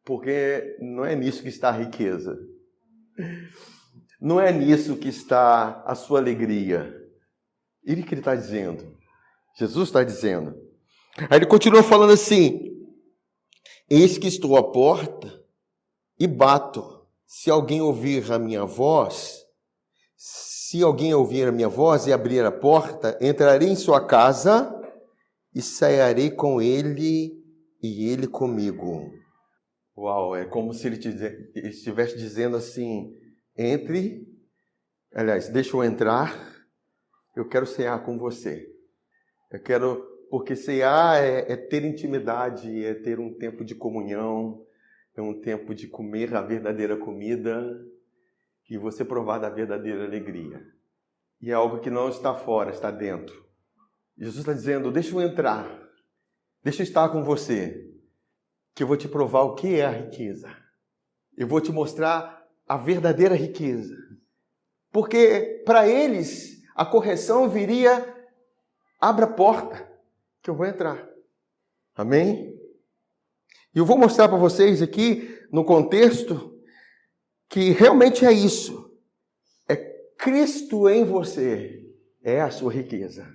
Porque não é nisso que está a riqueza. Não é nisso que está a sua alegria. Ele que ele está dizendo. Jesus está dizendo. Aí ele continua falando assim: eis que estou à porta e bato. Se alguém ouvir a minha voz e abrir a porta, entrarei em sua casa e cearei com ele e ele comigo. Uau, é como se ele estivesse dizendo assim: entre, aliás, deixa eu entrar, eu quero cear com você. Porque cear é ter intimidade, é ter um tempo de comunhão, é um tempo de comer a verdadeira comida e você provar da verdadeira alegria. E é algo que não está fora, está dentro. Jesus está dizendo: deixa eu entrar, deixa eu estar com você, que eu vou te provar o que é a riqueza. Eu vou te mostrar a verdadeira riqueza. Porque para eles a correção viria: abra a porta, que eu vou entrar. Amém? E eu vou mostrar para vocês aqui, no contexto, que realmente é isso. É Cristo em você é a sua riqueza.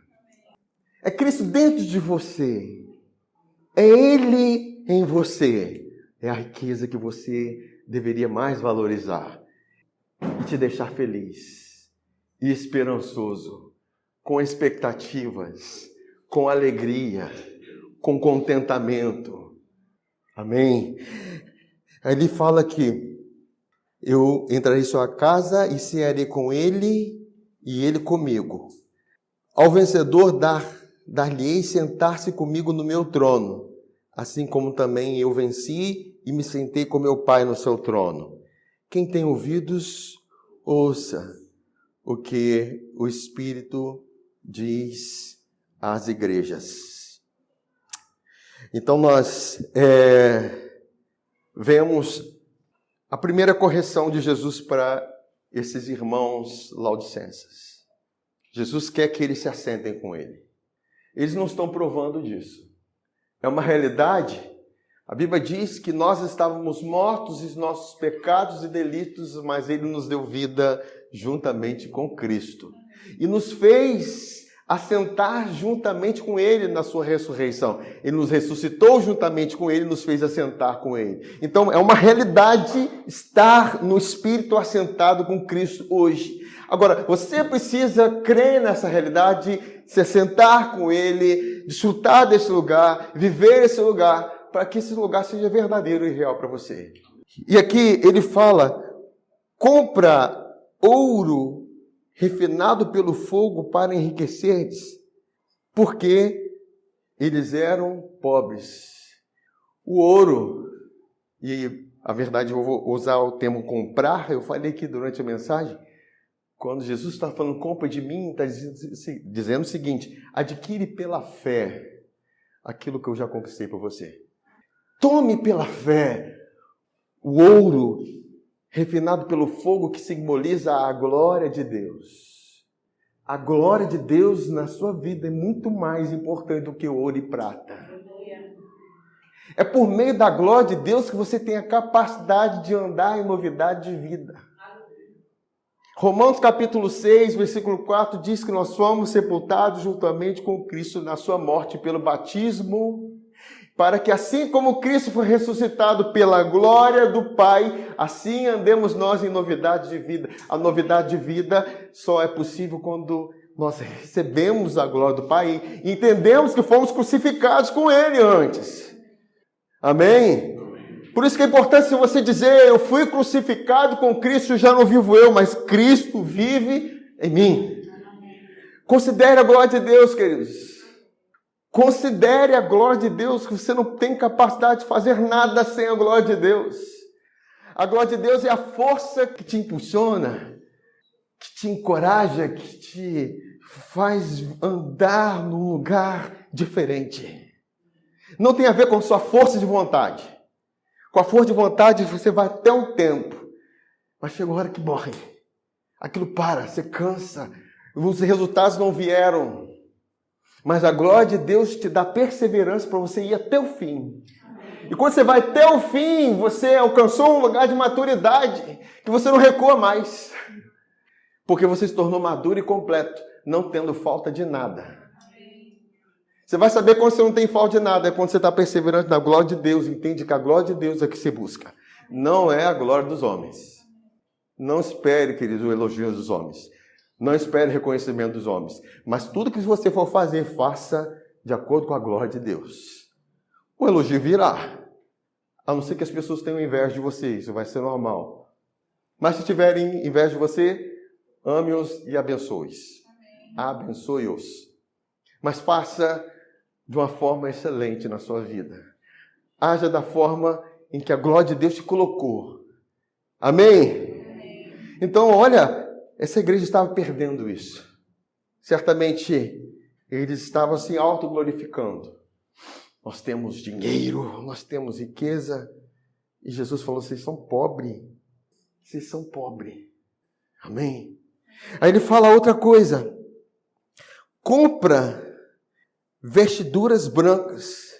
É Cristo dentro de você. É Ele em você. É a riqueza que você deveria mais valorizar e te deixar feliz e esperançoso, com expectativas, com alegria, com contentamento. Amém? Aí ele fala que eu entrarei em sua casa e cearei com ele e ele comigo. Ao vencedor dar-lhe-ei sentar-se comigo no meu trono, assim como também eu venci e me sentei com meu Pai no seu trono. Quem tem ouvidos, ouça o que o Espírito diz às igrejas. Então nós vemos a primeira correção de Jesus para esses irmãos laodicenses. Jesus quer que eles se assentem com ele. Eles não estão provando disso. É uma realidade. A Bíblia diz que nós estávamos mortos em nossos pecados e delitos, mas ele nos deu vida juntamente com Cristo. E nos fez assentar juntamente com ele na sua ressurreição. Ele nos ressuscitou juntamente com ele, nos fez assentar com ele. Então é uma realidade estar no Espírito assentado com Cristo hoje. Agora, você precisa crer nessa realidade, se assentar com ele, desfrutar desse lugar, viver esse lugar, para que esse lugar seja verdadeiro e real para você. E aqui ele fala, compra ouro refinado pelo fogo para enriquecer-te, porque eles eram pobres. O ouro, e a verdade eu vou usar o termo comprar, eu falei aqui durante a mensagem, quando Jesus está falando compra de mim, está dizendo o seguinte, adquire pela fé aquilo que eu já conquistei por você. Tome pela fé o ouro refinado pelo fogo que simboliza a glória de Deus. A glória de Deus na sua vida é muito mais importante do que ouro e prata. É por meio da glória de Deus que você tem a capacidade de andar em novidade de vida. Romanos capítulo 6, versículo 4 diz que nós fomos sepultados juntamente com Cristo na sua morte pelo batismo, para que assim como Cristo foi ressuscitado pela glória do Pai, assim andemos nós em novidade de vida. A novidade de vida só é possível quando nós recebemos a glória do Pai e entendemos que fomos crucificados com Ele antes. Amém? Por isso que é importante você dizer, eu fui crucificado com Cristo, já não vivo eu, mas Cristo vive em mim. Considere a glória de Deus, queridos. Considere a glória de Deus, que você não tem capacidade de fazer nada sem a glória de Deus. A glória de Deus é a força que te impulsiona, que te encoraja, que te faz andar num lugar diferente. Não tem a ver com sua força de vontade. Com a força de vontade você vai até um tempo, mas chega uma hora que morre. Aquilo para, você cansa, os resultados não vieram. Mas a glória de Deus te dá perseverança para você ir até o fim. E quando você vai até o fim, você alcançou um lugar de maturidade, que você não recua mais. Porque você se tornou maduro e completo, não tendo falta de nada. Você vai saber quando você não tem falta de nada, é quando você está perseverante na glória de Deus, entende que a glória de Deus é que você busca. Não é a glória dos homens. Não espere, queridos, o elogio dos homens. Não espere reconhecimento dos homens. Mas tudo que você for fazer, faça de acordo com a glória de Deus. O elogio virá. A não ser que as pessoas tenham inveja de você. Isso vai ser normal. Mas se tiverem inveja de você, ame-os e abençoe-os. Abençoe-os. Mas faça de uma forma excelente na sua vida. Haja da forma em que a glória de Deus te colocou. Amém? Então, olha, essa igreja estava perdendo isso. Certamente, eles estavam se autoglorificando. Nós temos dinheiro, nós temos riqueza. E Jesus falou, vocês são pobres. Vocês são pobres. Amém? Aí ele fala outra coisa. Compra vestiduras brancas.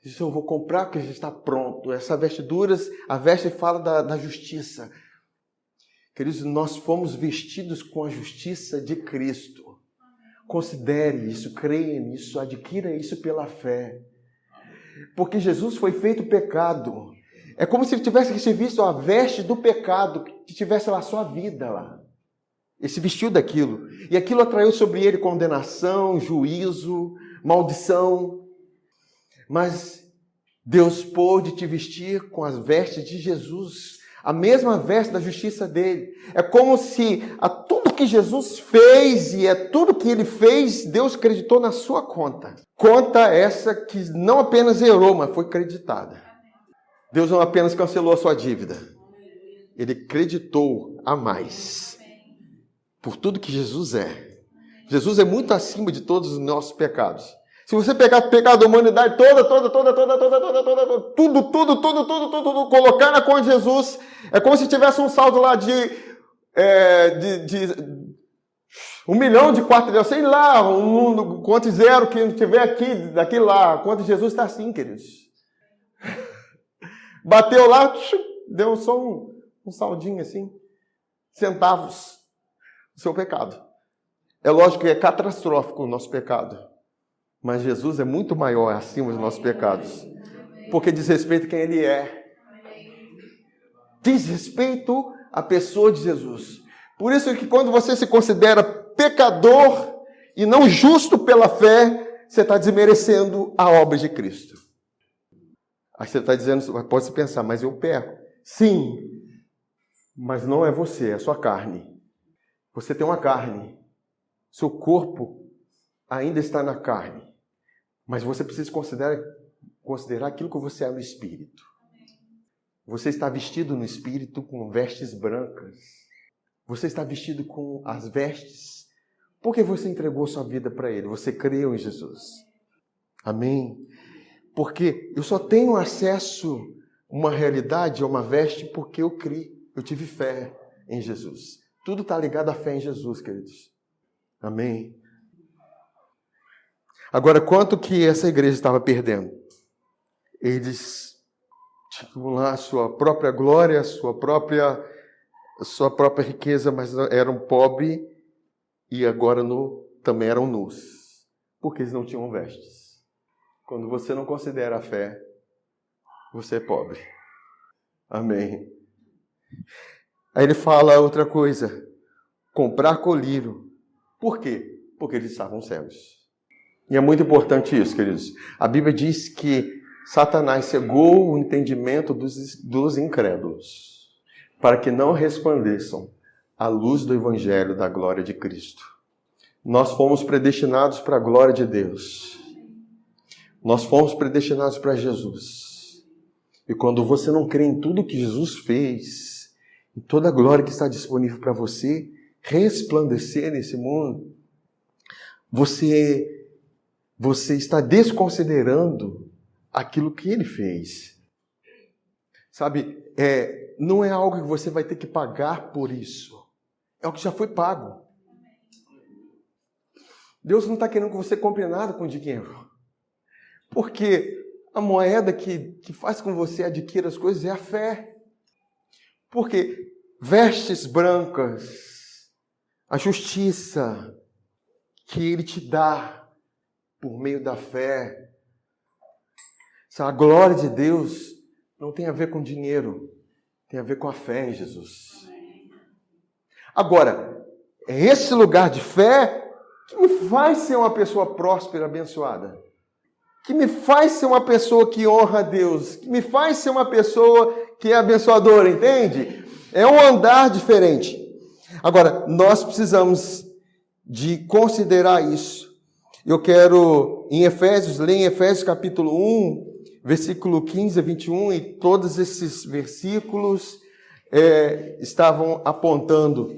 Isso eu vou comprar porque já está pronto. Essas vestiduras, a veste fala da justiça. Queridos, nós fomos vestidos com a justiça de Cristo. Considere isso, creia nisso, adquira isso pela fé. Porque Jesus foi feito pecado. É como se ele tivesse recebido a veste do pecado, que tivesse lá a sua vida lá. Ele se vestiu daquilo. E aquilo atraiu sobre ele condenação, juízo, maldição. Mas Deus pôde te vestir com as vestes de Jesus. A mesma veste da justiça dele. É como se a tudo que Jesus fez e tudo que ele fez, Deus creditou na sua conta. Conta essa que não apenas zerou, mas foi creditada. Deus não apenas cancelou a sua dívida. Ele creditou a mais. Por tudo que Jesus é. Jesus é muito acima de todos os nossos pecados. Se você pegar o pecado da humanidade toda, tudo, colocar na conta de Jesus, é como se tivesse um saldo lá de 1 milhão de quatrilhões, sei lá, quanto zero que tiver aqui, daqui lá, quanto Jesus está assim, queridos. Bateu lá, deu só um saldinho assim, centavos do seu pecado. É lógico que é catastrófico o nosso pecado. Mas Jesus é muito maior acima dos nossos pecados. Porque diz respeito a quem Ele é. Diz respeito à pessoa de Jesus. Por isso que quando você se considera pecador e não justo pela fé, você está desmerecendo a obra de Cristo. Aí você está dizendo, pode se pensar, mas eu peco. Sim, mas não é você, é a sua carne. Você tem uma carne. Seu corpo ainda está na carne. Mas você precisa considerar aquilo que você é no Espírito. Você está vestido no Espírito com vestes brancas. Você está vestido com as vestes porque você entregou sua vida para Ele. Você creu em Jesus. Amém? Porque eu só tenho acesso a uma realidade, a uma veste, porque eu criei. Eu tive fé em Jesus. Tudo está ligado à fé em Jesus, queridos. Amém? Agora, quanto que essa igreja estava perdendo? Eles tinham lá a sua própria glória, a sua própria riqueza, mas eram pobres e agora também eram nus, porque eles não tinham vestes. Quando você não considera a fé, você é pobre. Amém. Aí ele fala outra coisa, comprar colírio. Por quê? Porque eles estavam cegos. E é muito importante isso, queridos. A Bíblia diz que Satanás cegou o entendimento dos incrédulos, para que não resplandeçam à luz do Evangelho da glória de Cristo. Nós fomos predestinados para a glória de Deus. Nós fomos predestinados para Jesus. E quando você não crê em tudo que Jesus fez, em toda a glória que está disponível para você resplandecer nesse mundo, você está desconsiderando aquilo que Ele fez. Sabe, não é algo que você vai ter que pagar por isso. É o que já foi pago. Deus não está querendo que você compre nada com dinheiro. Porque a moeda que faz com que você adquira as coisas é a fé. Porque vestes brancas, a justiça que Ele te dá, por meio da fé. A glória de Deus não tem a ver com dinheiro, tem a ver com a fé em Jesus. Agora, é esse lugar de fé que me faz ser uma pessoa próspera, abençoada. Que me faz ser uma pessoa que honra a Deus. Que me faz ser uma pessoa que é abençoadora, entende? É um andar diferente. Agora, nós precisamos de considerar isso. Eu quero, ler em Efésios capítulo 1, versículo 15 a 21, e todos esses versículos estavam apontando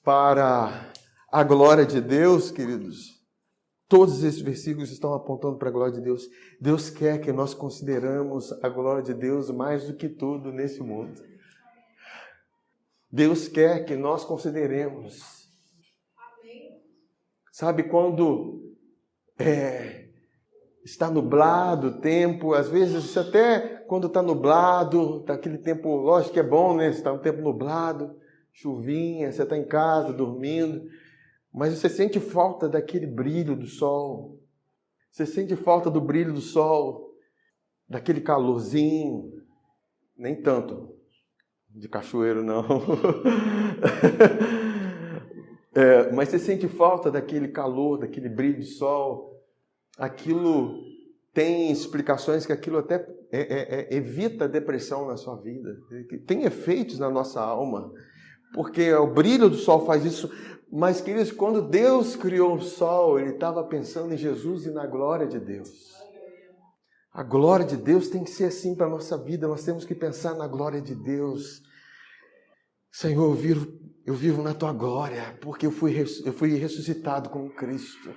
para a glória de Deus, queridos. Todos esses versículos estão apontando para a glória de Deus. Deus quer que nós consideramos a glória de Deus mais do que tudo nesse mundo. Deus quer que nós consideremos. Sabe, quando está nublado o tempo, às vezes até quando está nublado, tá aquele tempo, lógico que é bom, né? Está um tempo nublado, chuvinha, você está em casa, dormindo, mas você sente falta daquele brilho do sol. Você sente falta do brilho do sol, daquele calorzinho. Nem tanto de cachoeiro, não. Mas você sente falta daquele calor, daquele brilho do sol. Aquilo tem explicações que aquilo até evita a depressão na sua vida. Tem efeitos na nossa alma, porque o brilho do sol faz isso. Mas, queridos, quando Deus criou o sol, Ele estava pensando em Jesus e na glória de Deus. A glória de Deus tem que ser assim para a nossa vida. Nós temos que pensar na glória de Deus. Senhor, eu vivo na Tua glória, porque eu fui ressuscitado com Cristo.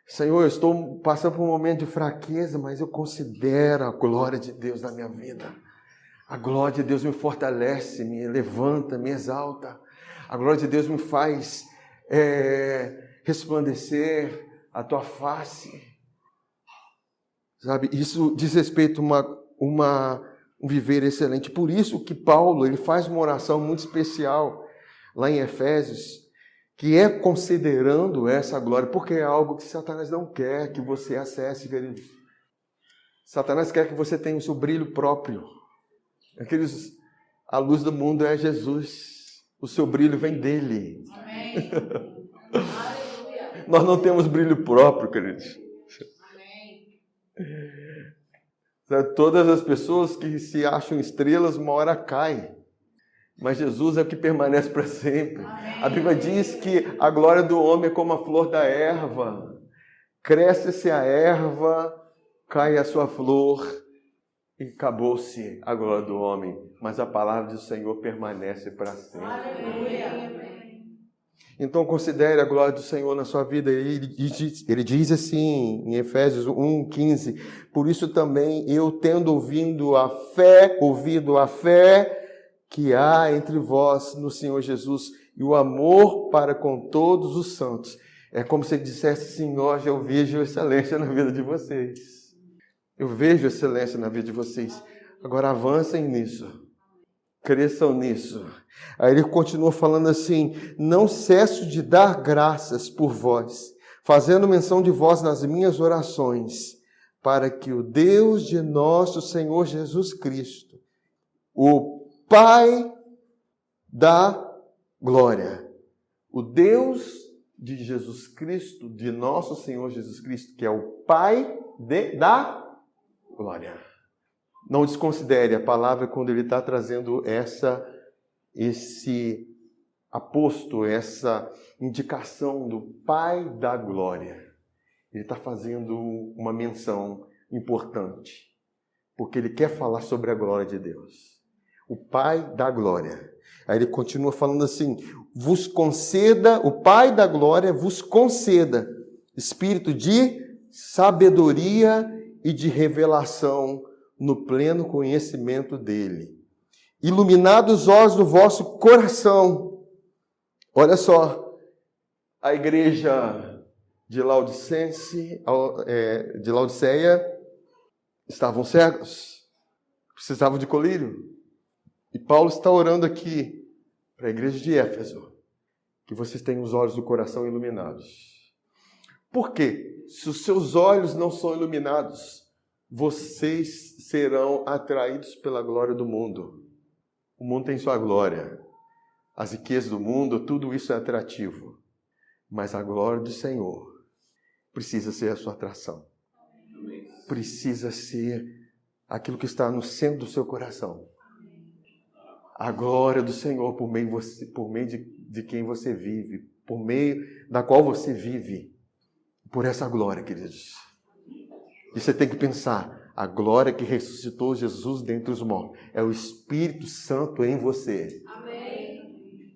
Senhor, eu estou passando por um momento de fraqueza, mas eu considero a glória de Deus na minha vida. A glória de Deus me fortalece, me levanta, me exalta. A glória de Deus me faz resplandecer a Tua face. Sabe, isso diz respeito a um viver excelente. Por isso que Paulo ele faz uma oração muito especial lá em Efésios, que é considerando essa glória, porque é algo que Satanás não quer que você acesse, querido. Satanás quer que você tenha o seu brilho próprio. A luz do mundo é Jesus. O seu brilho vem dele. Amém. Nós não temos brilho próprio, queridos. Amém. Todas as pessoas que se acham estrelas, uma hora caem. Mas Jesus é o que permanece para sempre. Amém. A Bíblia diz que a glória do homem é como a flor da erva. Cresce-se a erva, cai a sua flor e acabou-se a glória do homem. Mas a palavra do Senhor permanece para sempre. Aleluia. Então considere a glória do Senhor na sua vida. Ele diz assim em Efésios 1:15: por isso também eu, tendo ouvido a fé que há entre vós no Senhor Jesus e o amor para com todos os santos. É como se ele dissesse assim: hoje eu vejo excelência na vida de vocês. Eu vejo excelência na vida de vocês. Agora avancem nisso. Cresçam nisso. Aí ele continua falando assim: não cesso de dar graças por vós, fazendo menção de vós nas minhas orações, para que o Deus de nosso Senhor Jesus Cristo, o Pai da glória, o Deus de Jesus Cristo, de nosso Senhor Jesus Cristo, que é o Pai da glória. Não desconsidere a palavra quando ele está trazendo esse aposto, essa indicação do Pai da glória. Ele está fazendo uma menção importante, porque ele quer falar sobre a glória de Deus. O Pai da glória. Aí ele continua falando assim: vos conceda, o Pai da glória vos conceda espírito de sabedoria e de revelação no pleno conhecimento dele. Iluminados os olhos do vosso coração. Olha só, a igreja de Laodiceia estavam cegos, precisavam de colírio. E Paulo está orando aqui para a igreja de Éfeso, que vocês tenham os olhos do coração iluminados. Por quê? Se os seus olhos não são iluminados, vocês serão atraídos pela glória do mundo. O mundo tem sua glória. As riquezas do mundo, tudo isso é atrativo. Mas a glória do Senhor precisa ser a sua atração. Precisa ser aquilo que está no centro do seu coração. A glória do Senhor por meio de quem você vive, por meio da qual você vive. Por essa glória, queridos. E você tem que pensar, a glória que ressuscitou Jesus dentre os mortos é o Espírito Santo em você. Amém.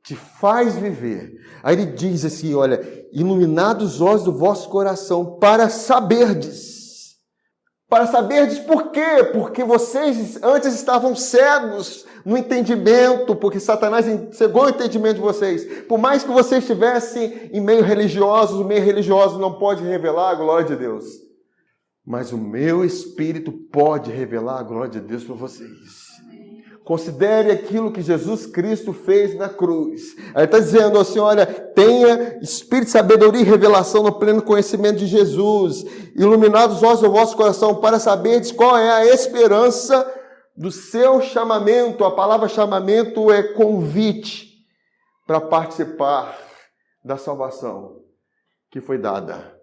Te faz viver. Aí ele diz assim, olha, iluminados os olhos do vosso coração para saberdes. Para saberdes por quê? Porque vocês antes estavam cegos no entendimento, porque Satanás cegou o entendimento de vocês. Por mais que vocês estivessem em meio religioso, o meio religioso não pode revelar a glória de Deus. Mas o meu Espírito pode revelar a glória de Deus para vocês. Considere aquilo que Jesus Cristo fez na cruz. Aí está dizendo assim, olha, tenha espírito de sabedoria e revelação no pleno conhecimento de Jesus, iluminados os olhos do vosso coração, para saberdes qual é a esperança do seu chamamento. A palavra chamamento é convite para participar da salvação que foi dada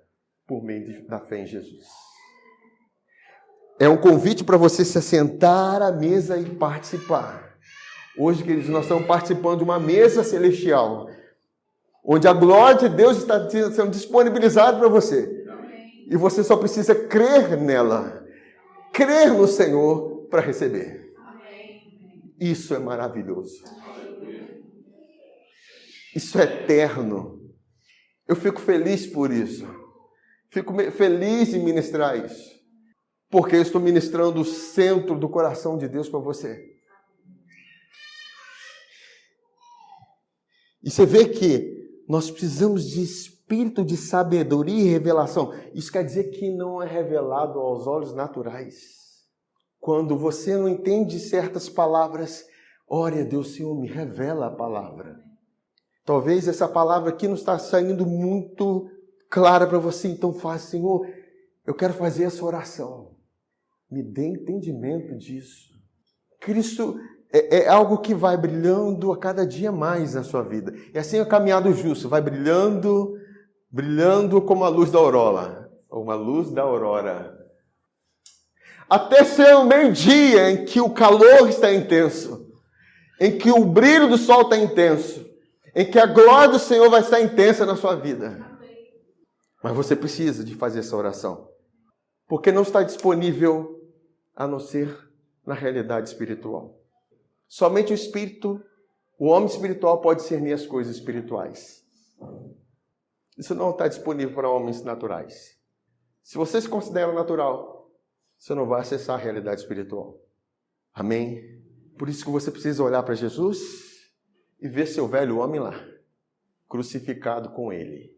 por meio da fé em Jesus. É um convite para você se assentar à mesa e participar. Hoje, queridos, nós estamos participando de uma mesa celestial, onde a glória de Deus está sendo disponibilizada para você. E você só precisa crer nela, crer no Senhor para receber. Isso é maravilhoso. Isso é eterno. Eu fico feliz por isso. Fico feliz em ministrar isso. Porque eu estou ministrando o centro do coração de Deus para você. E você vê que nós precisamos de espírito de sabedoria e revelação. Isso quer dizer que não é revelado aos olhos naturais. Quando você não entende certas palavras, ore a Deus, Senhor, me revela a palavra. Talvez essa palavra aqui não está saindo muito clara para você, então faz, Senhor, eu quero fazer essa oração. Me dê entendimento disso. Cristo é algo que vai brilhando a cada dia mais na sua vida. E assim é o caminhado justo, vai brilhando, brilhando como a luz da aurora. Ou uma luz da aurora. Até ser o meio-dia em que o calor está intenso. Em que o brilho do sol está intenso. Em que a glória do Senhor vai estar intensa na sua vida. Mas você precisa de fazer essa oração. Porque não está disponível a não ser na realidade espiritual. Somente o espírito, o homem espiritual pode discernir as coisas espirituais. Isso não está disponível para homens naturais. Se você se considera natural, você não vai acessar a realidade espiritual. Amém? Por isso que você precisa olhar para Jesus e ver seu velho homem lá, crucificado com ele.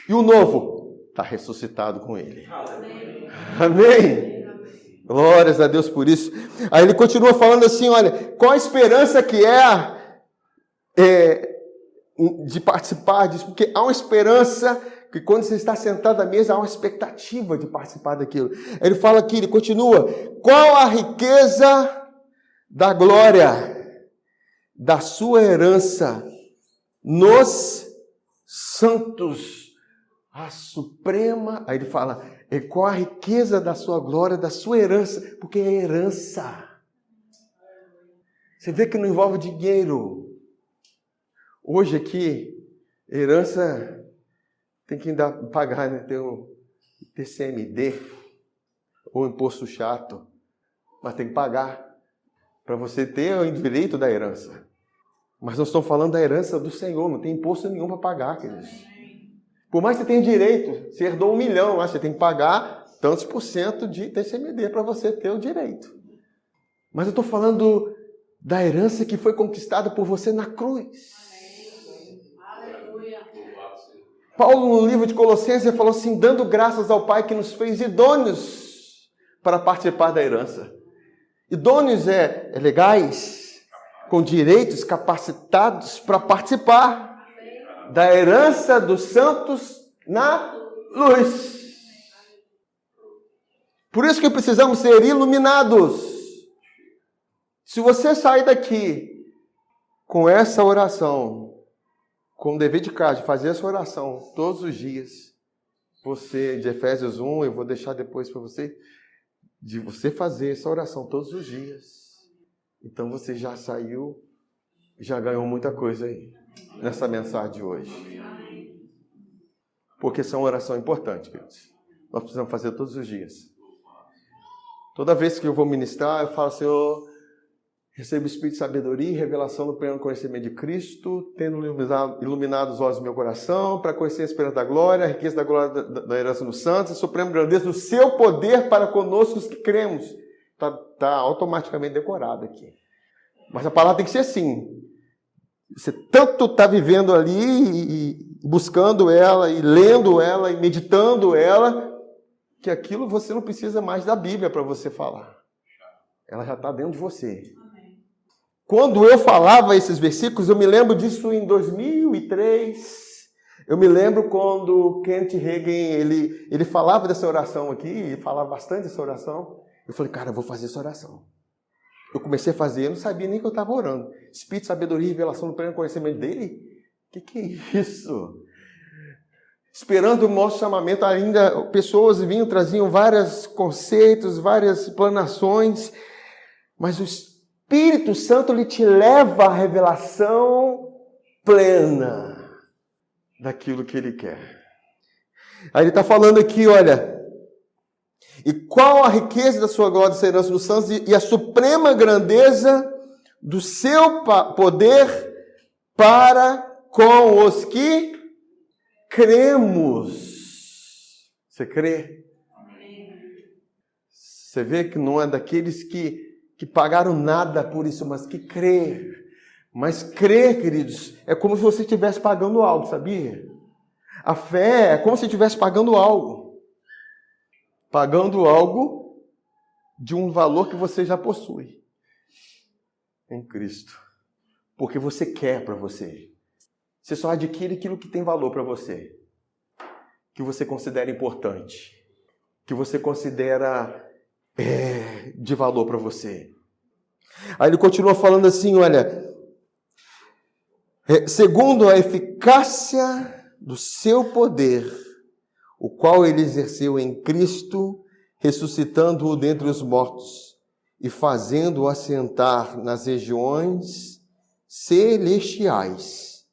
E o novo está ressuscitado com ele. Amém? Amém? Glórias a Deus por isso. Aí ele continua falando assim, olha, qual a esperança que de participar disso? Porque há uma esperança que quando você está sentado à mesa, há uma expectativa de participar daquilo. Ele fala aqui, ele continua, qual a riqueza da glória da sua herança nos santos, a suprema, aí ele fala, qual a riqueza da sua glória, da sua herança, porque é herança. Você vê que não envolve dinheiro. Hoje aqui, herança tem que pagar, né? Tem o TCMD, ou imposto chato, mas tem que pagar para você ter o direito da herança. Mas nós estamos falando da herança do Senhor, não tem imposto nenhum para pagar, queridos. Por mais que você tenha direito, você herdou 1 milhão, mas você tem que pagar tantos % de TCMD para você ter o direito. Mas eu estou falando da herança que foi conquistada por você na cruz. Aleluia. Paulo, no livro de Colossenses, falou assim, dando graças ao Pai que nos fez idôneos para participar da herança. Idôneos é legais, com direitos capacitados para participar da herança dos santos na luz. Por isso que precisamos ser iluminados. Se você sair daqui com essa oração, com o dever de casa, de fazer essa oração todos os dias, você, de Efésios 1, eu vou deixar depois para você, de você fazer essa oração todos os dias, então você já saiu, já ganhou muita coisa aí. Nessa mensagem de hoje. Porque essa é uma oração importante, queridos. Nós precisamos fazer todos os dias. Toda vez que eu vou ministrar, eu falo, Senhor, recebo o espírito de sabedoria e revelação no pleno conhecimento de Cristo, tendo iluminado os olhos do meu coração, para conhecer a esperança da glória, a riqueza da glória da herança dos santos, a suprema grandeza do seu poder para conosco os que cremos. Está automaticamente decorado aqui. Mas a palavra tem que ser assim. Você tanto está vivendo ali e buscando ela, e lendo ela, e meditando ela, que aquilo você não precisa mais da Bíblia para você falar. Ela já está dentro de você. quando eu falava esses versículos, eu me lembro disso em 2003. Eu me lembro quando Kent Hagin, ele falava dessa oração aqui, e falava bastante dessa oração. Eu falei, cara, eu vou fazer essa oração. Eu comecei a fazer, eu não sabia nem que eu estava orando. Espírito, sabedoria e revelação no pleno conhecimento dele? Que é isso? Esperando o nosso chamamento, ainda pessoas vinham, traziam vários conceitos, várias explanações, mas o Espírito Santo ele te leva à revelação plena daquilo que ele quer. Aí ele está falando aqui, olha, e qual a riqueza da sua glória e herança nos santos e a suprema grandeza do seu poder para com os que cremos. Você crê? Você vê que não é daqueles que pagaram nada por isso, mas que crê. Mas crer, queridos, é como se você estivesse pagando algo, sabia? A fé é como se estivesse pagando algo. Pagando algo de um valor que você já possui em Cristo. Porque você quer para você. Você só adquire aquilo que tem valor para você. Que você considera importante. Que você considera de valor para você. Aí ele continua falando assim, olha... segundo a eficácia do seu poder, o qual ele exerceu em Cristo, ressuscitando-o dentre os mortos e fazendo-o assentar nas regiões celestiais,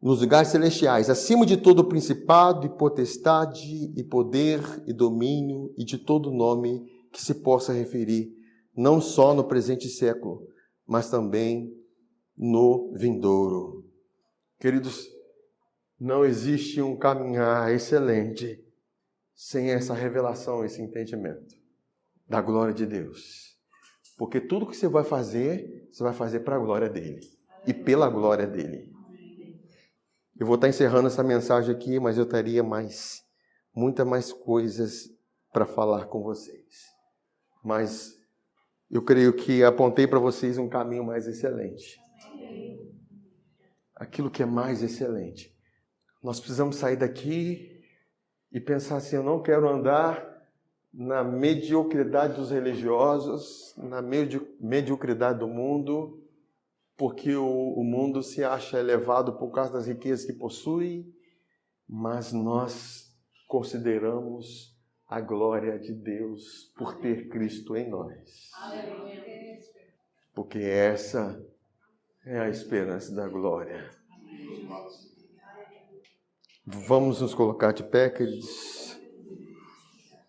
nos lugares celestiais, acima de todo principado e potestade e poder e domínio e de todo nome que se possa referir, não só no presente século, mas também no vindouro. Queridos, não existe um caminhar excelente sem essa revelação, esse entendimento da glória de Deus. Porque tudo que você vai fazer para a glória dele e pela glória dele. Eu vou estar encerrando essa mensagem aqui, mas eu teria muitas mais coisas para falar com vocês. Mas eu creio que apontei para vocês um caminho mais excelente. Aquilo que é mais excelente. Nós precisamos sair daqui e pensar assim, eu não quero andar na mediocridade dos religiosos, na mediocridade do mundo, porque o mundo se acha elevado por causa das riquezas que possui, mas nós consideramos a glória de Deus por ter Cristo em nós. Porque essa é a esperança da glória. Vamos nos colocar de pé, queridos.